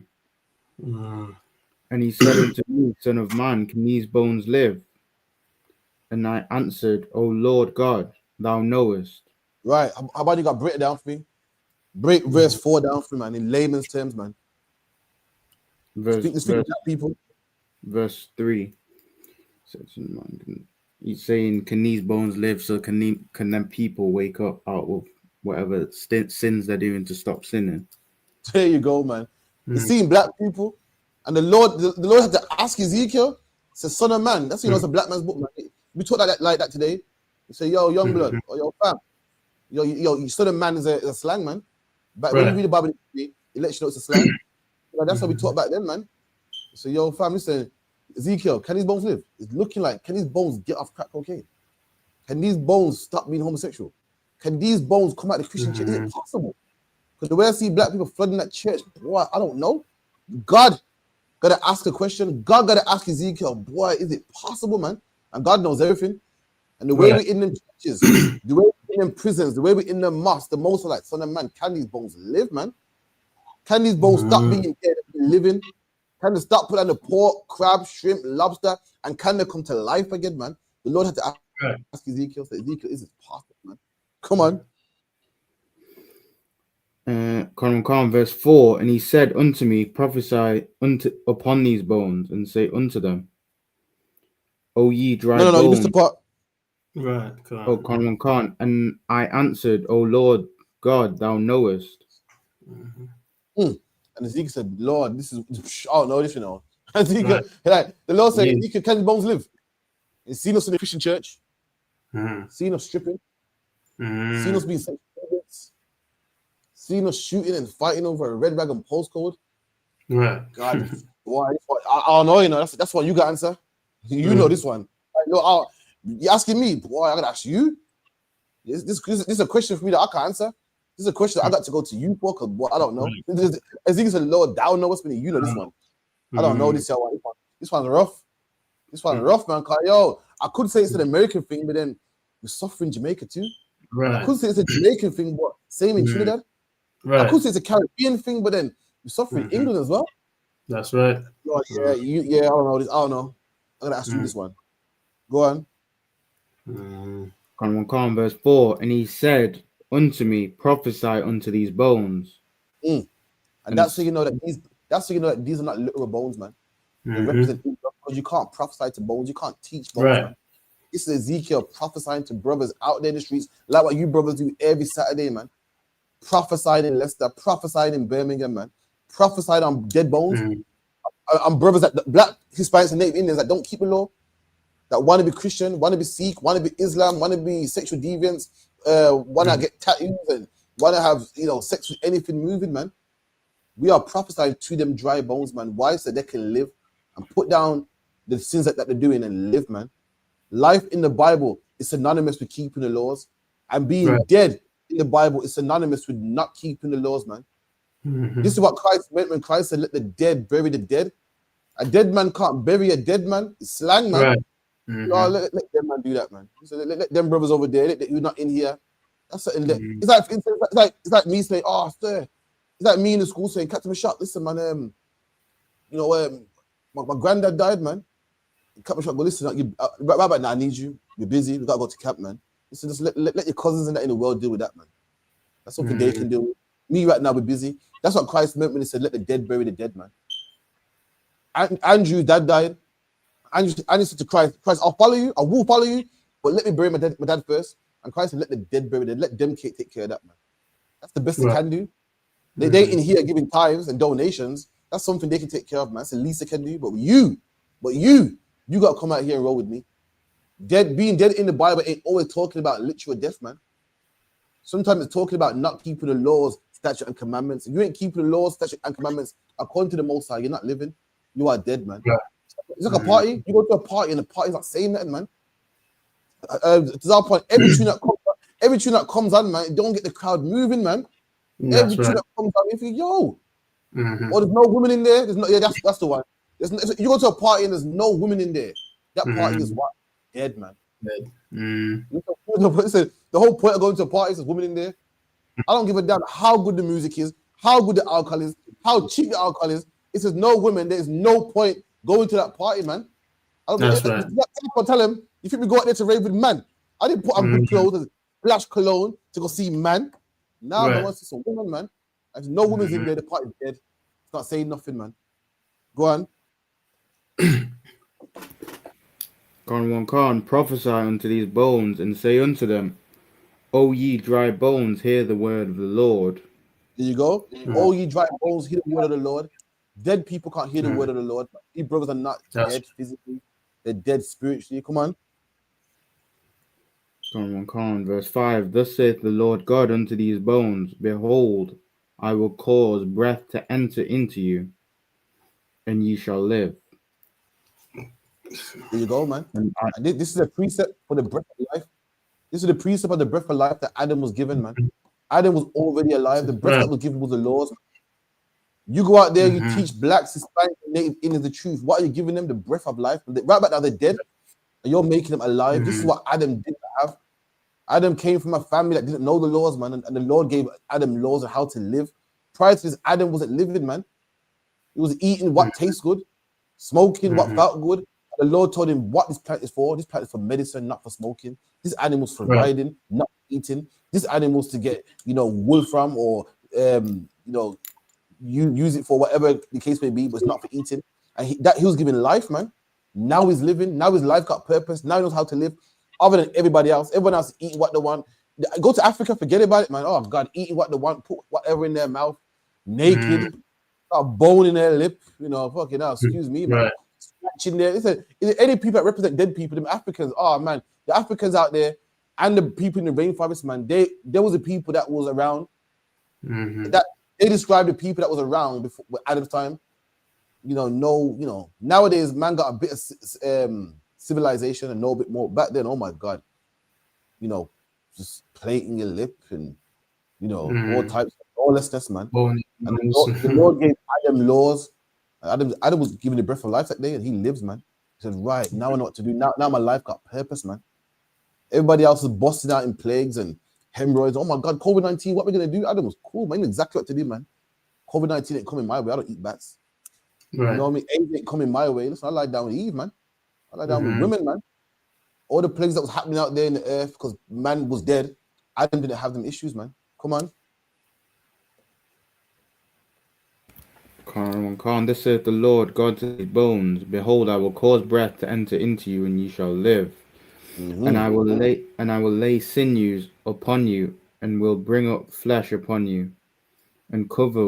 And he said unto me, Son of man, can these bones live? And I answered, O Lord God, thou knowest. Right. How about you got break it down for me? Break verse 4 down for me, man, in layman's terms, man. Speak to people. Verse 3. He's saying, can these bones live? So can them people wake up out of whatever sins they're doing to stop sinning? There you go, man. You're seeing black people, and the Lord had to ask Ezekiel, says, Son of man, that's it's a black man's book, man. We talk like that today. You say, yo, young blood, or yo, fam, yo, son of man is a slang, man. But when you read the Bible, it lets you know it's a slang. That's how we talk back then, man. So, yo, fam, listen, Ezekiel, can these bones live? It's looking like, can these bones get off crack cocaine? Can these bones stop being homosexual? Can these bones come out of the Christian church? Is it possible? Because the way I see black people flooding that church, boy, I don't know. God gotta ask a question. God gotta ask Ezekiel, boy, is it possible, man? And God knows everything. And the way we're in them churches, the way we're in them prisons, the way we're in the mosque, the most like, son of man, can these bones live, man? Can these bones stop being dead and living? Can they stop putting on the pork, crab, shrimp, lobster, and can they come to life again, man? The Lord had to ask Ezekiel, so Ezekiel, is it possible, man? Come on. Khan verse 4, and he said unto me, prophesy upon these bones, and say unto them, O ye dry bones. No, you missed the part. Right, O Khan, and I answered, O Lord God, thou knowest. And Ezekiel said, Lord, this is, I don't know this, you know. Ezekiel, like, the Lord said, Ezekiel, can bones live? And seen us in the Christian church, seen us stripping, seen us being sexual targets, seen us shooting and fighting over a red wagon postcode. Right. God, boy, I don't know, you know, that's what you got answer. You know this one. You're asking me, boy, I gotta ask you. This is a question for me that I can't answer. This is a question that I got to go to you for, because boy, I don't know. Ezekiel said, Lord, thou knowest me, you know this one. I don't know this one. This one's rough. This one's rough, man. Yo, I could say it's an American thing, but then we're suffering Jamaica too. Right. I could say it's a Jamaican thing, but same in Trinidad. Right. I could say it's a Caribbean thing, but then we're suffering England as well. That's right. Lord, I don't know this. I don't know. I'm gonna ask you this one. Go on. Khan verse 4, and he said unto me, prophesy unto these bones. And that's so you know that these are not literal bones, man. They represent, because you can't prophesy to bones, you can't teach bones, man. This is Ezekiel prophesying to brothers out there in the streets, like what you brothers do every Saturday, man. Prophesying in Leicester, prophesying in Birmingham, man. Prophesying on dead bones. On brothers that black Hispanics and Native Indians that don't keep the law, that want to be Christian, want to be Sikh, want to be Islam, want to be sexual deviants, want to get tattoos and want to have, you know, sex with anything moving, man. We are prophesying to them dry bones, man. Why? So they can live and put down the sins that they're doing and live, man. Life in the Bible is synonymous with keeping the laws, and being dead in the Bible is synonymous with not keeping the laws, man. This is what Christ meant when Christ said, let the dead bury the dead. A dead man can't bury a dead man. It's slang, man. Let them man do that, man. So let them brothers over there, you're not in here. That's something that, it's like me saying, oh, sir. It's like me in the school saying, Captain Mashak, listen, man, my granddad died, man. Captain Mashak, go listen, right about now, I need you. You're busy, we gotta go to camp, man. Listen, just let your cousins and that in the world deal with that, man. That's something they can do. Me right now, we're busy. That's what Christ meant when he said, let the dead bury the dead, man. Andrew's dad died. Andrew said to Christ, I'll follow you, I will follow you, but let me bury my dad first. And Christ said, let the dead bury the dead. Let them take care of that, man. That's the best they can do. They ain't in here giving tithes and donations. That's something they can take care of, man. That's the least they can do. But you got to come out here and roll with me. Being dead in the Bible ain't always talking about literal death, man. Sometimes it's talking about not keeping the laws, statutes, and commandments. If you ain't keeping the laws, statutes, and commandments according to the Most High, you're not living. You are dead, man. It's like a party. You go to a party and the party's not saying nothing, man. To our point, every tune that comes on, man, it don't get the crowd moving, man. Every tune that comes on, you think, yo, there's no women in there. There's no, that's the one. You go to a party and there's no women in there. That party is what? Dead, man. Dead. Listen, the whole point of going to a party is there's women in there. I don't give a damn how good the music is, how good the alcohol is, how cheap the alcohol is. If there's no women, there's no point going to that party, man. That's right. I tell him, you think we go out there to rave with man? I didn't put on good clothes and splash cologne to go see man. Now I want to see some women, man. And there's no women's in there, the party's dead. It's not saying nothing, man. Go on. Khan, prophesy unto these bones, and say unto them, O ye dry bones, hear the word of the Lord. There you go. O ye dry bones, hear the word of the Lord. Dead people can't hear the word of the Lord. These brothers are not dead physically. They're dead spiritually. Come on. Khan, verse 5. Thus saith the Lord God unto these bones, behold, I will cause breath to enter into you, and ye shall live. There you go, man. And this is a precept for the breath of life. This is the precept of the breath of life that Adam was given, man. Adam was already alive. The breath that was given was the laws. You go out there, you teach blacks, Hispanics, Native Indians the truth. What are you giving them? The breath of life. Right back now, they're dead, and you're making them alive. This is what Adam did have. Adam came from a family that didn't know the laws, man, and the Lord gave Adam laws on how to live. Prior to this, Adam wasn't living, man. He was eating what tastes good, smoking what felt good. The Lord told him what this plant is for. This plant is for medicine, not for smoking. This animal's for riding, not eating. This animal's to get, wool from, or you use it for whatever the case may be, but it's not for eating. And he was given life, man. Now he's living. Now his life got purpose. Now he knows how to live. Other than everybody else, everyone else eating what they want. Go to Africa, forget about it, man. Oh God, eating what they want, put whatever in their mouth, naked, got a bone in their lip. Fucking hell, excuse me, man. Scratching there. Is there any people that represent dead people? Them Africans. Oh man, the Africans out there and the people in the rainforest, man. There was a people that was around. That they described the people that was around before Adam's time. Nowadays, man got a bit of civilization and know a bit more. Back then, oh my God, just plating your lip and all types of lawlessness, man. And the Lord gave Adam laws. Adam was given the breath of life that day, and he lives, man. He said, right, now I know what to do. Now my life got purpose, man. Everybody else is busted out in plagues and hemorrhoids. Oh my God, COVID-19, what are we gonna do? Adam was cool, man. He knew exactly what to do, man. COVID-19 ain't coming my way. I don't eat bats. Right. You know what I mean? AIDS ain't coming my way. Listen, I lie down with Eve, man. I lie down with women, man. All the plagues that was happening out there in the earth because man was dead, Adam didn't have them issues, man. Come on. Khan, this saith the Lord God to his bones, behold, I will cause breath to enter into you, and ye shall live. And I will lay sinews upon you, and will bring up flesh upon you, and cover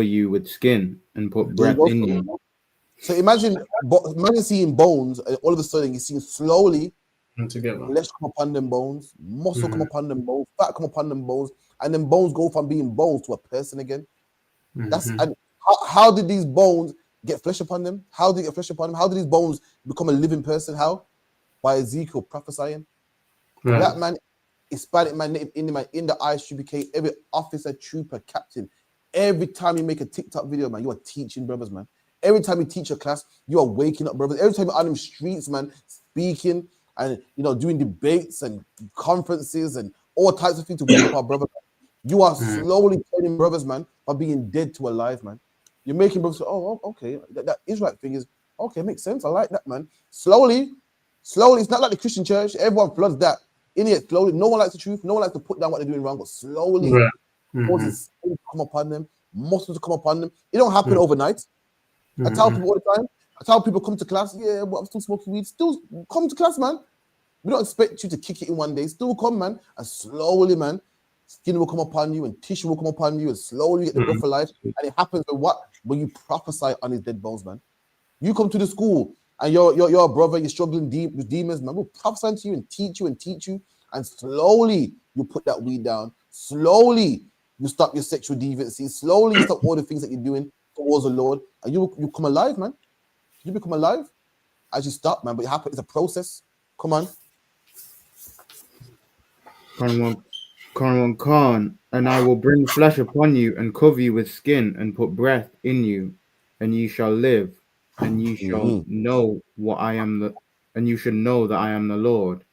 you with skin, and put breath in you. So imagine seeing bones, and all of a sudden you see slowly flesh come upon them bones, muscle come upon them bones, fat come upon them bones, and then bones go from being bones to a person again. And how did these bones get flesh upon them? How did they get flesh upon them? How did these bones become a living person? How? By Ezekiel prophesying. Right. That man, Hispanic man, Native Indian man, in the ISUPK, every officer, trooper, captain, every time you make a TikTok video, man, you are teaching brothers, man. Every time you teach a class, you are waking up brothers. Every time you're on them streets, man, speaking and doing debates and conferences and all types of things to wake up our brothers. You are slowly turning brothers, man, by being dead to alive, man. You're making brothers say, oh, okay, that Israelite thing is okay, makes sense. I like that, man. Slowly, it's not like the Christian church. Everyone floods that. In it, slowly, no one likes the truth. No one likes to put down what they're doing wrong, but slowly, forces come upon them, Muslims come upon them. It don't happen overnight. I tell people all the time. I tell people come to class. Yeah, but I'm still smoking weed. Still come to class, man. We don't expect you to kick it in one day. Still come, man, and slowly, man. Skin will come upon you and tissue will come upon you and slowly get the breath of life. And it happens when you prophesy on his dead bones, man. You come to the school and you're a brother, you're struggling with demons, man. We'll prophesy to you and teach you. And slowly you put that weed down. Slowly you stop your sexual deviancy. Slowly you stop all the things that you're doing towards the Lord. And you come alive, man. You become alive as you stop, man. But it happens, it's a process. Come on. Khan, and I will bring flesh upon you and cover you with skin and put breath in you, and ye shall live, and ye shall know and you should know that I am the Lord.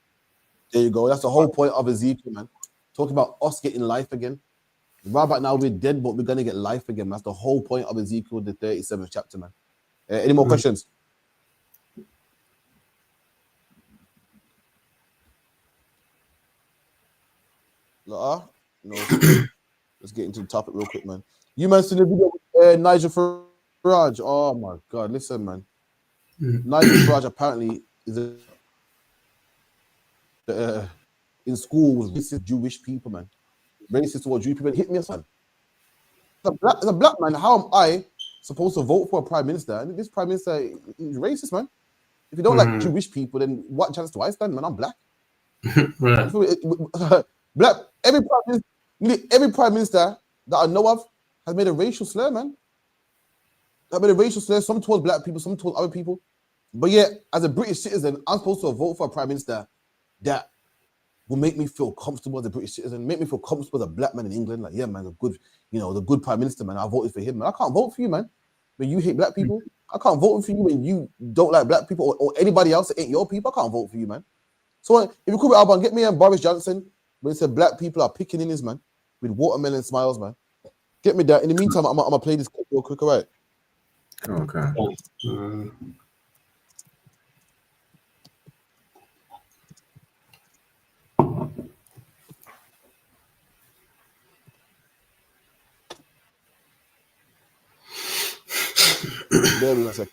There you go. That's the whole point of Ezekiel, man. Talking about us getting life again. Right about now we're dead, but we're gonna get life again. That's the whole point of Ezekiel, the 37th chapter, man. Any more questions? No. Let's get into the topic real quick, man. You mentioned the video with Nigel Farage. Oh my God, listen, man. Nigel Farage apparently is in school with racist Jewish people, man. Racist towards Jewish people. Hit me, son. As a black man, how am I supposed to vote for a prime minister? And this prime minister is racist, man. If you don't like Jewish people, then what chance do I stand, man? I'm black. Black. Every prime minister that I know of has made a racial slur, man. Some towards black people, some towards other people. But yet, as a British citizen, I'm supposed to vote for a prime minister that will make me feel comfortable as a British citizen, make me feel comfortable as a black man in England. Like, yeah, man, the good prime minister, man. I voted for him, man. I can't vote for you, man. When you hate black people, I can't vote for you when you don't like black people or anybody else that ain't your people. I can't vote for you, man. So if you could be Alban, get me and Boris Johnson when he said black people are picking in his man with watermelon smiles, man. Get me that. In the meantime, I'm gonna play this clip real quick, all right? Okay. Bear with me a second.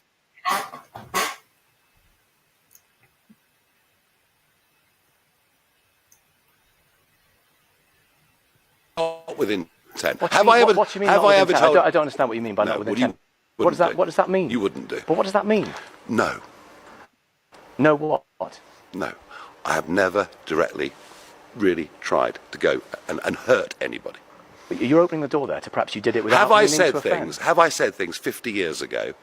With intent. What Have do you I mean- ever? what do you mean Have not I with ever intent? told? I don't understand what you mean by not with well, intent. you What does that? wouldn't What does that mean? You wouldn't do. But what does that mean? No, No, what? no. I have never directly, really tried to go and hurt anybody. But you're opening the door there to perhaps you did it without Have I meaning said to offend. things? Have I said things 50 years ago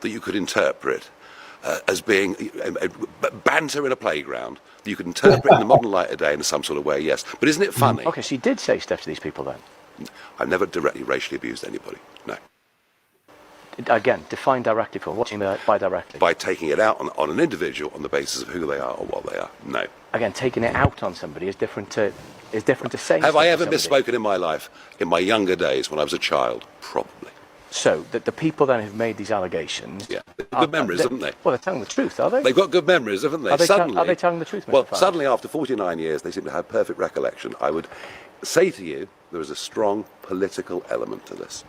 that you could interpret as being banter in a playground? That you could interpret in the modern light today in some sort of way? Yes, but isn't it funny? Okay, so you did say stuff to these people then. I've never directly racially abused anybody. No. Again, define directly for what do you mean by directly? By taking it out on an individual on the basis of who they are or what they are. No. Again, taking it out on somebody is different to saying. Have stuff I to ever somebody. misspoken in my life? In my younger days when I was a child? Probably. So the people then who've made these allegations, yeah, good memories, haven't they? Well, they're telling the truth, are they? They've got good memories, haven't they? Are they, suddenly, are they telling the truth, Mr. Well, Farage? suddenly after 49 years, they seem to have perfect recollection. I would say to you, there is a strong political element to this.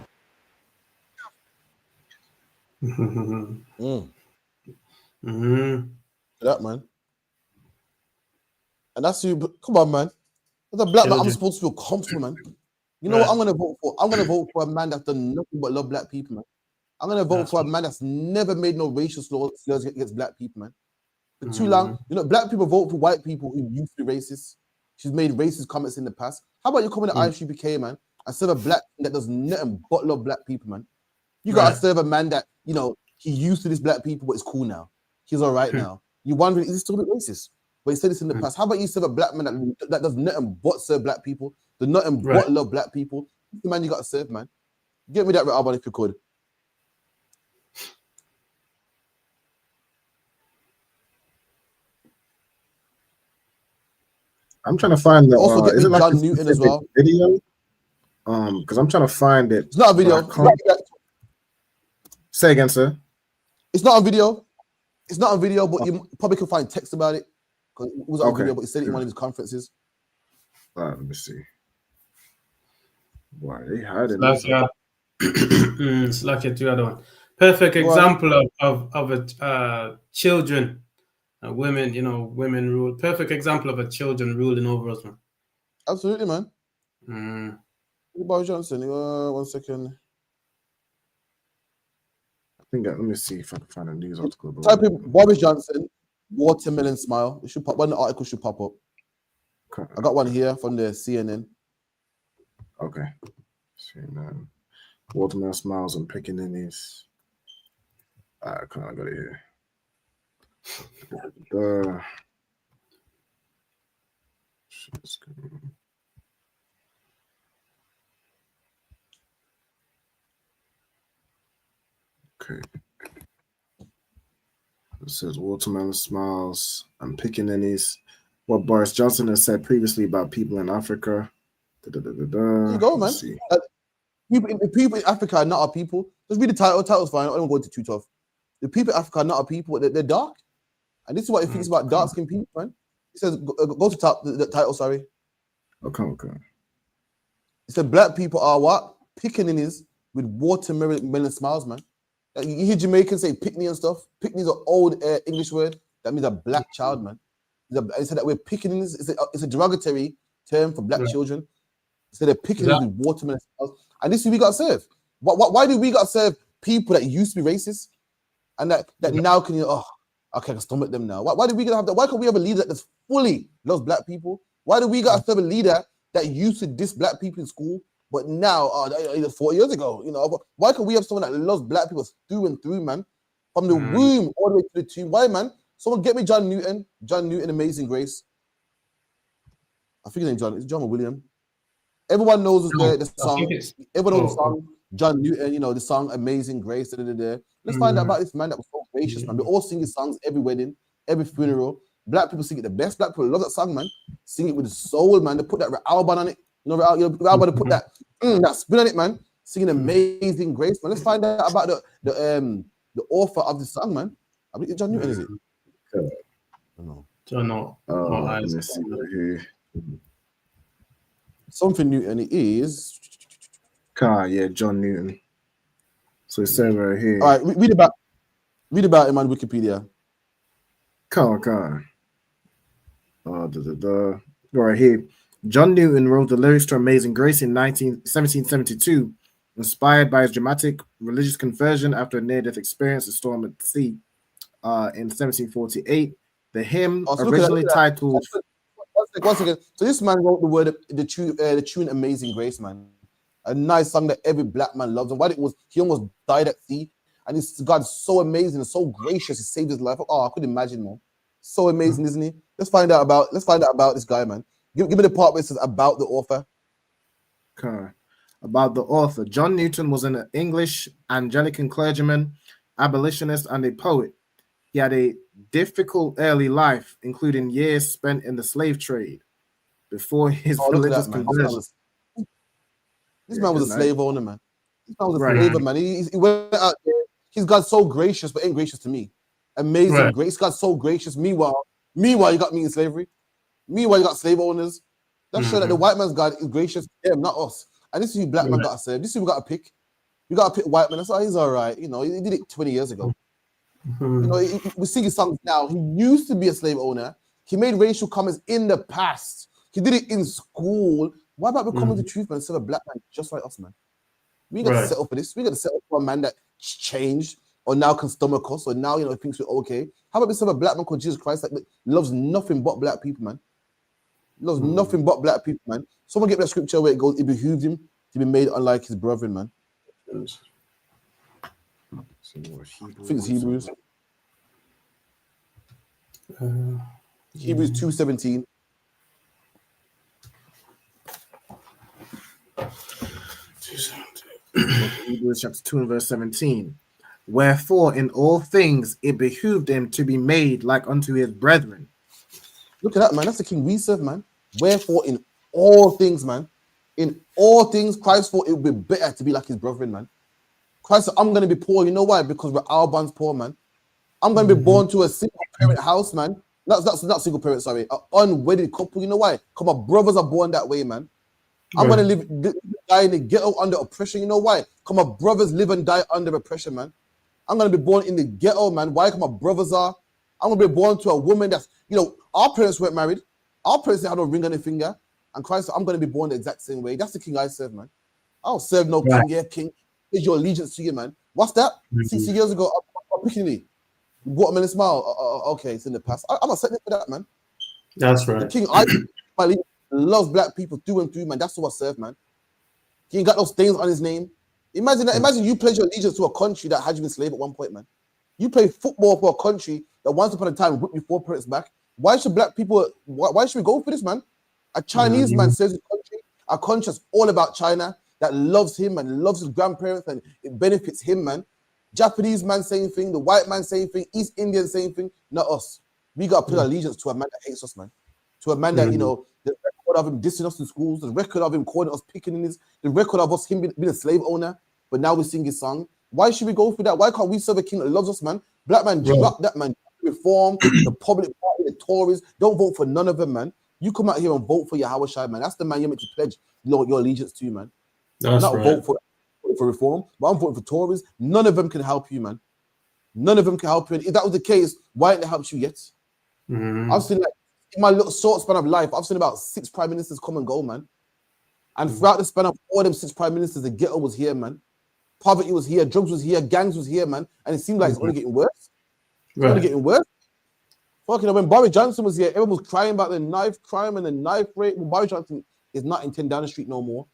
That man. And that's you. Come on, man. As a black man, I'm supposed to feel comfortable, man. You know what I'm gonna vote for? I'm gonna vote for a man that's done nothing but love black people, man. I'm gonna vote for a man that's never made no racial slurs against black people, man. For too long, you know, black people vote for white people who used to be racist. She's made racist comments in the past. How about you come in the ISUPK, man, and serve a black that does nothing but love black people, man? You gotta serve a man that, you know, he used to this black people, but it's cool now. He's all right now. You wondering, is he still a bit racist? But he said this in the past. How about you serve a black man that does nothing but serve black people, does nothing but love black people? That's the man you gotta serve, man. Get me that, Alban, if you could. I'm trying to find the. Also, get is me it like John a Newton as well. Video? Because I'm trying to find it. It's not a video. Say again, sir. It's not a video. It's not a video, but you probably can find text about it. Because it was on video, but he said it in one of his conferences. Let me see. Why they hiding? It's like a two other one. Perfect example of a children, women. You know, women rule. Perfect example of a children ruling over us, man. Absolutely, man. Boris Johnson. 1 second. I think let me see if I can find a news article. Type in Boris Johnson, watermelon smile. It should pop. One article should pop up. Okay. I got one here from the CNN. Okay. CNN. Watermelon smiles and pickaninnies. I got it here. Okay. It says watermelon smiles and pickaninnies. What Boris Johnson has said previously about people in Africa. There you go, man. People in Africa are not our people. Just read the title. Title's fine. I don't go into too tough. The people in Africa are not our people. They're dark. And this is what he thinks about dark-skinned people, man. He says, go to top, the title, sorry. Okay. He said, black people are what? Pickaninnies with watermelon smiles, man. Like, you hear Jamaicans say pickney and stuff. Pickney is an old English word. That means a black child, man. He said that we're pickaninnies. It's a derogatory term for black children. He said they're pickaninnies with watermelon smiles. And this is who we got to serve. Why do we got to serve people that used to be racist? And that now can, okay, I can stomach them now. Why do we got to have that? Why can't we have a leader that's fully loves black people? Why do we got to serve a leader that used to diss black people in school, but now, 4 years ago, you know, why can't we have someone that loves black people through and through, man? From the womb all the way to the tomb. Why, man? Someone get me John Newton, Amazing Grace. I think his name's John. It's John or William. Everyone knows the song. Everyone knows the song. John Newton, you know, the song Amazing Grace. Let's find out about this man that was so gracious, man. We all sing his songs every wedding, every funeral. Black people sing it the best. Black people love that song, man. Sing it with the soul, man. They put that Alban on it. You know, Alban, they put that spin on it, man. Singing Amazing Grace, man. Let's find out about the author of the song, man. I mean, John Newton, is it? John, no. Let's see right here. Something Newton it is. Yeah, John Newton. So it says right here. All right, read about him on Wikipedia. Right here. John Newton wrote the lyrics to Amazing Grace in 1772, inspired by his dramatic religious conversion after a near-death experience, a storm at sea. In 1748, the hymn originally titled. One second. So this man wrote the tune "Amazing Grace," man. A nice song that every black man loves. And what it was, he almost died at sea, and God's so amazing and so gracious. He saved his life. Oh, I couldn't imagine more. So amazing, isn't he? Let's find out about this guy, man. Give me the part where it says about the author. About the author. John Newton was an English Anglican clergyman, abolitionist, and a poet. He had a difficult early life, including years spent in the slave trade before his religious conversion. This man was a slave owner, man. This man was a slave, man. He went out there. He's God so gracious, but ain't gracious to me. Amazing grace. God so gracious. Meanwhile, you got me in slavery. Meanwhile, you got slave owners. That's sure that the white man's God is gracious to them, not us. And this is who black man got to serve. This is who we got to pick. We got to pick white man. That's why he's all right. You know, he did it 20 years ago. You know, we sing his songs now. He used to be a slave owner. He made racial comments in the past. He did it in school. Why about becoming the truth, man, instead of a black man just like us, man? We got to set up for this. We got to set up for a man that changed or now can stomach us or now, you know, thinks we're okay. How about instead of a black man called Jesus Christ that loves nothing but black people, man? Loves nothing but black people, man. Someone get that scripture where it goes, it behooved him to be made unlike his brethren, man. I think it's Hebrews. Hebrews 2:17. Hebrews chapter 2 and verse 17. Wherefore in all things it behooved him to be made like unto his brethren. Look at that, man. That's the king we serve, man. Wherefore in all things, man. In all things, Christ thought it would be better to be like his brethren, man. Christ said, I'm going to be poor. You know why? Because we're Alban's poor, man. I'm going to be born to a single parent house, man. Not single parent, sorry. An unwedded couple. You know why? Because my brothers are born that way, man. I'm going to die in the ghetto under oppression. You know why? Because my brothers live and die under oppression, man. I'm going to be born in the ghetto, man. Why? Because my brothers are. I'm going to be born to a woman that's, you know, our parents weren't married. Our parents had no ring on their finger. And Christ said, I'm going to be born the exact same way. That's the king I serve, man. I don't serve no king. Yeah, king. Is your allegiance to you, man? What's that? 60 years ago, I'm picking it. Watermelon smile. Okay, it's in the past. I'm accepting for that, man. That's right. The king I loves black people through and through, man. That's who I serve, man. He ain't got no stains on his name. Imagine that. Imagine you pledge your allegiance to a country that had you enslaved at one point, man. You play football for a country that once upon a time whipped you 4 parents back. Why should black people? Why should we go for this, man? A Chinese man serves his country. A country that's all about China, that loves him and loves his grandparents and it benefits him, man. Japanese man, same thing. The white man, same thing. East Indian, same thing. Not us. We got to put allegiance to a man that hates us, man. To a man that, you know, the record of him dissing us in schools, the record of him calling us pickaninnies, the record of us him being a slave owner, but now we sing his song. Why should we go for that? Why can't we serve a king that loves us, man? Black man, drop that, man. Reform, the public party, the Tories. Don't vote for none of them, man. You come out here and vote for your Howard Shai, man. That's the man you're meant to pledge your allegiance to, man. That's not right. vote for reform, but I'm voting for Tories. None of them can help you, man. None of them can help you. And if that was the case, why didn't they help you yet? I've seen, like, in my little short span of life, I've seen about 6 prime ministers come and go, man. And throughout the span of all them 6 prime ministers, the ghetto was here, man. Poverty was here, drugs was here, gangs was here, man. And it seemed like it's only getting worse. It's only getting worse. Fucking, when Boris Johnson was here, everyone was crying about the knife crime and the knife rape. Well, Boris Johnson is not in 10 Downing Street no more.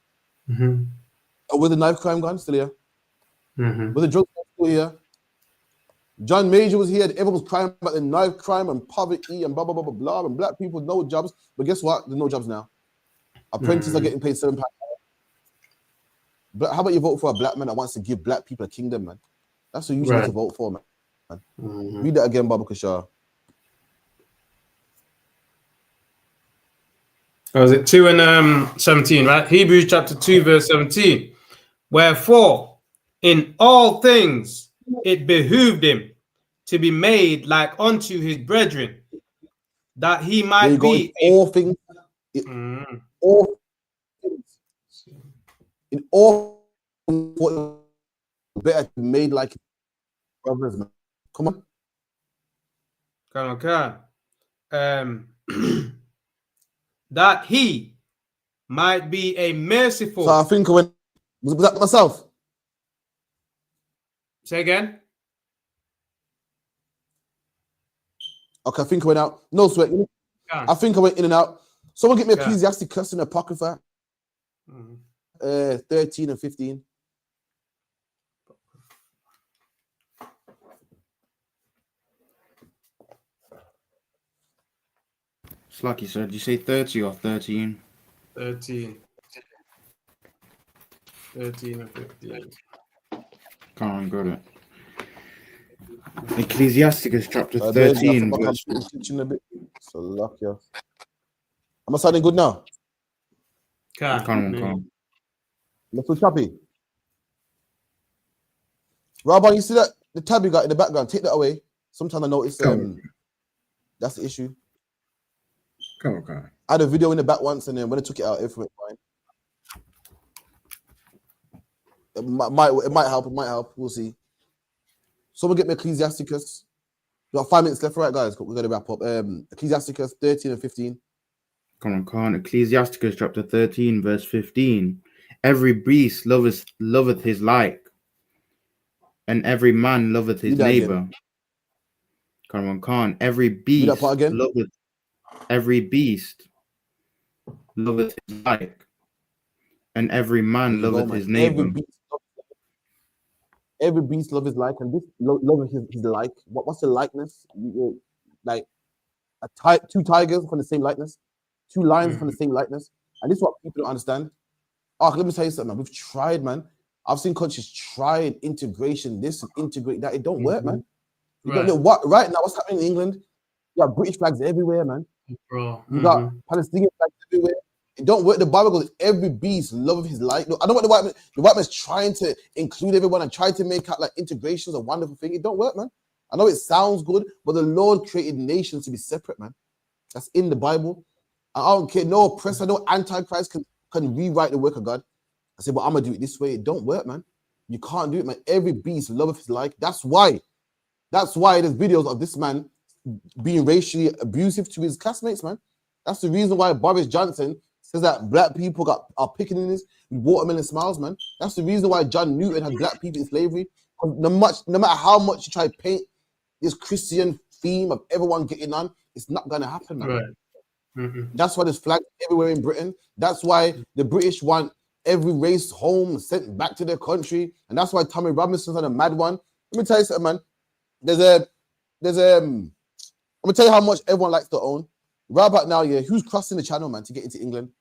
Or with the knife crime gone, still here. With the drugs still here. John Major was here. Everyone was crying about the knife crime and poverty and blah, blah, blah, blah, blah. And black people, no jobs. But guess what? There's no jobs now. Apprentices are getting paid £7. But how about you vote for a black man that wants to give black people a kingdom, man? That's what you should need to vote for, man. Read that again, Baba Kashar. Was it 2 and 17, right? Hebrews chapter 2, verse 17. Wherefore, in all things it behooved him to be made like unto his brethren, that he might be all things. All in all better made like brothers, man. Come on. That he might be a merciful. So I think when was that myself? Say again. Okay, I think I went out. No sweat. I think I went in and out. Someone get me Ecclesiasticus and Apocrypha. 13 and 15. Slucky, sir. Did you say 30 or 13? 13. 13 and 15. Come on, got it. Ecclesiasticus chapter 13. So luck, yeah. Am I sounding good now? Come on. Look so choppy. Rabbi, you see that the tab you got in the background? Take that away. Sometimes I notice that's the issue. Come on. I had a video in the back once, and then when I took it out, everything went fine. It might help. It might help. We'll see. Someone get me Ecclesiasticus. We got 5 minutes left, right, guys? We're going to wrap up. Ecclesiasticus 13 and 15. Come on. Ecclesiasticus chapter 13, verse 15. Every beast loveth his like, and every man loveth his neighbor. Again. Come on. Every beast loveth his like, and every man loveth his neighbor. Every beast love his like, and this love his like. What's the likeness? Like two tigers from the same likeness, 2 lions from the same likeness, and this is what people don't understand. Oh, let me tell you something, man. We've tried, man. I've seen countries try integration, this and integrate that. It don't work, man. You don't know what right now. What's happening in England? You got British flags everywhere, man. Bro, you got Palestinian flags everywhere. It don't work. The Bible goes, every beast loveth his like. No, I don't want the white man's trying to include everyone and try to make out like integration is a wonderful thing. It don't work, man. I know it sounds good, but the Lord created nations to be separate, man. That's in the Bible. I don't care. No oppressor, no antichrist can rewrite the work of God. I say, but I'm gonna do it this way. It don't work, man. You can't do it, man. Every beast loveth his like. That's why there's videos of this man being racially abusive to his classmates, man. That's the reason why Boris Johnson says that black people are picking in this with watermelon smiles, man. That's the reason why John Newton had black people in slavery. No matter how much you try to paint this Christian theme of everyone getting on, it's not gonna happen, man. Right. That's why there's flags everywhere in Britain. That's why the British want every race home, sent back to their country, and that's why Tommy Robinson's on a mad one. Let me tell you something, man. I'm gonna tell you how much everyone likes to own. Right about now, yeah, who's crossing the channel, man, to get into England?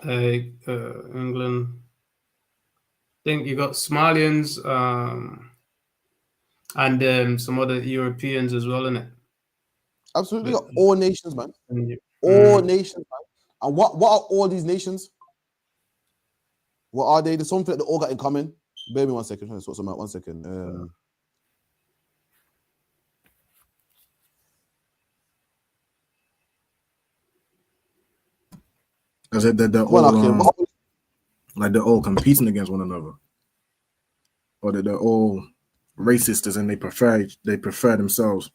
England. I think you got Somalians and some other Europeans as well, innit? Absolutely, all nations, man. All nations, man. And what are all these nations? What are they? There's something that they all got in common. Bear me 1 second. I'm trying to sort something out. 1 second. I said that they're all like they're all competing against one another, or that they're all racist and they prefer themselves.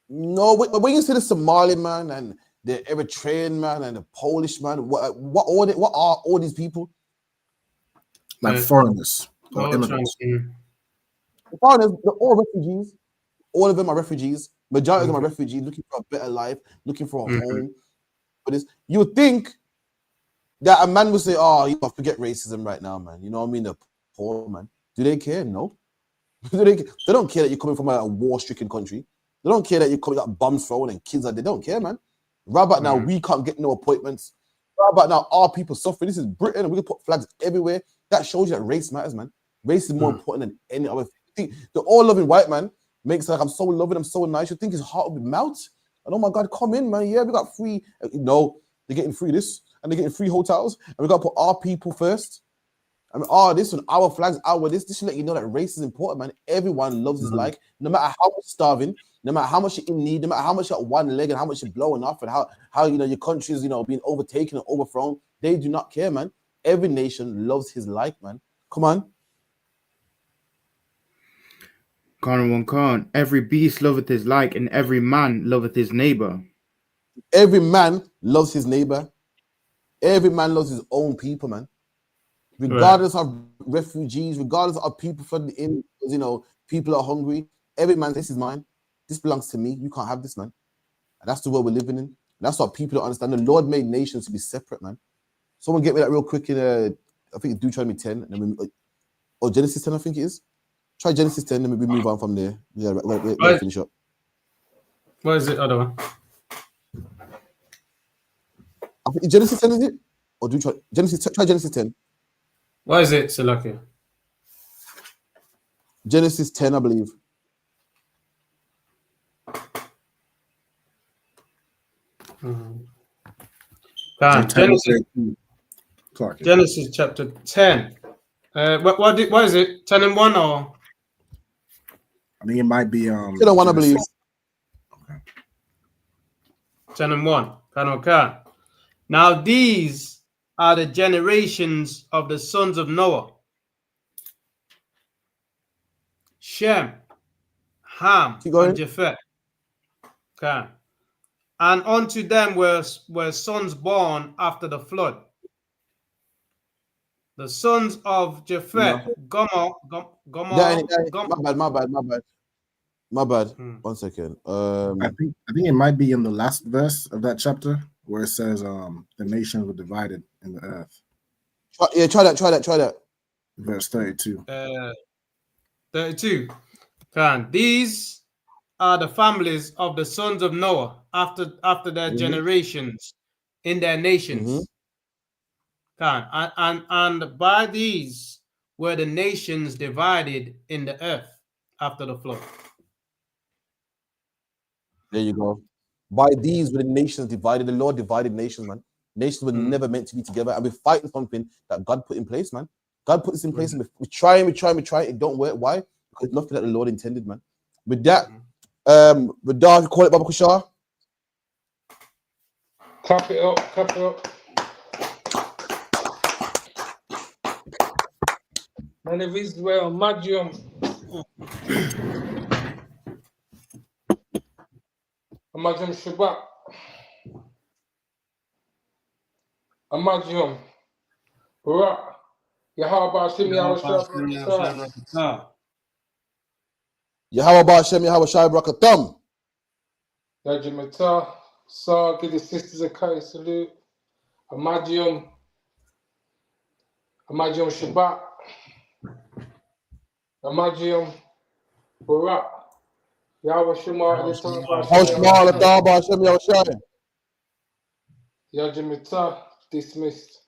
No, but when you see the Somali man and the Eritrean man and the Polish man, what are all these people? Like foreigners or immigrants. The foreigners, they're all refugees. All of them are refugees. Majority of them are refugees looking for a better life, looking for a home. But you would think that a man would say, "Oh, you forget racism right now, man." You know what I mean? The poor man. Do they care? No. They don't care that you're coming from a war-stricken country. They don't care that you got bombs thrown and kids they don't care, man. Right about now, we can't get no appointments. Right about now, our people suffering. This is Britain, and we can put flags everywhere. That shows you that race matters, man. Race is more important than any other thing. The all-loving white man makes it like I'm so loving, I'm so nice. You think his heart will be melt? And oh my God, come in, man. Yeah, we got free. No, they're getting free this, and they're getting free hotels, and we got to put our people first. I mean, this one, our flags, our this. This should let you know that race is important, man. Everyone loves his like, no matter how much starving, no matter how much you're in need, no matter how much you got one leg and how much you're blowing off, and how your country is being overtaken and overthrown. They do not care, man. Every nation loves his like, man. Come on. Khan. Every beast loveth his like, and every man loveth his neighbor. Every man loves his neighbor. Every man loves his own people, man. Regardless of refugees, regardless of people from the in, people are hungry. Every man, this is mine. This belongs to me. You can't have this, man. And that's the world we're living in. And that's what people don't understand. The Lord made nations to be separate, man. Someone get me that real quick in I think it's Deuteronomy 10, and then or Genesis 10, I think it is. Try Genesis 10, and maybe move on from there. Yeah, we'll finish up. What is it, other one? I think Genesis 10, is it? Or do you try Genesis 10? What is it, Salaki? Genesis 10, I believe. Genesis chapter 10. What is it? 10 and 1 or? I think it might be 10 and 1, I believe. Okay. 10 and 1. Okay. Now these are the generations of the sons of Noah: Shem, Ham, and Japheth. Okay. And unto them were sons born after the flood. The sons of Japheth, Gomer. My bad. 1 second. I think it might be in the last verse of that chapter where it says the nations were divided in the earth. Try that. Verse 32. 32. These are the families of the sons of Noah after their generations in their nations. And by these were the nations divided in the earth after the flood. There you go. By these were the nations divided. The Lord divided nations, man. Nations were never meant to be together, and we're fighting something that God put in place, man. God put this in place, and we try. It don't work. Why? Because nothing that the Lord intended, man. With that, with that, call it Baba Kushar. Clap it up. Man of Israel, Magium. Magium Shabbat. Magium. Barak. Yahweh Hashem Yahweh Hashem Yahweh Shai Brakatam. Yajimata. Sa, give the sisters a kind salute. Magium Shabbat. Magium Barak. Yahweh Shema Hashem Yahweh Shai. Yajimata. Dismissed.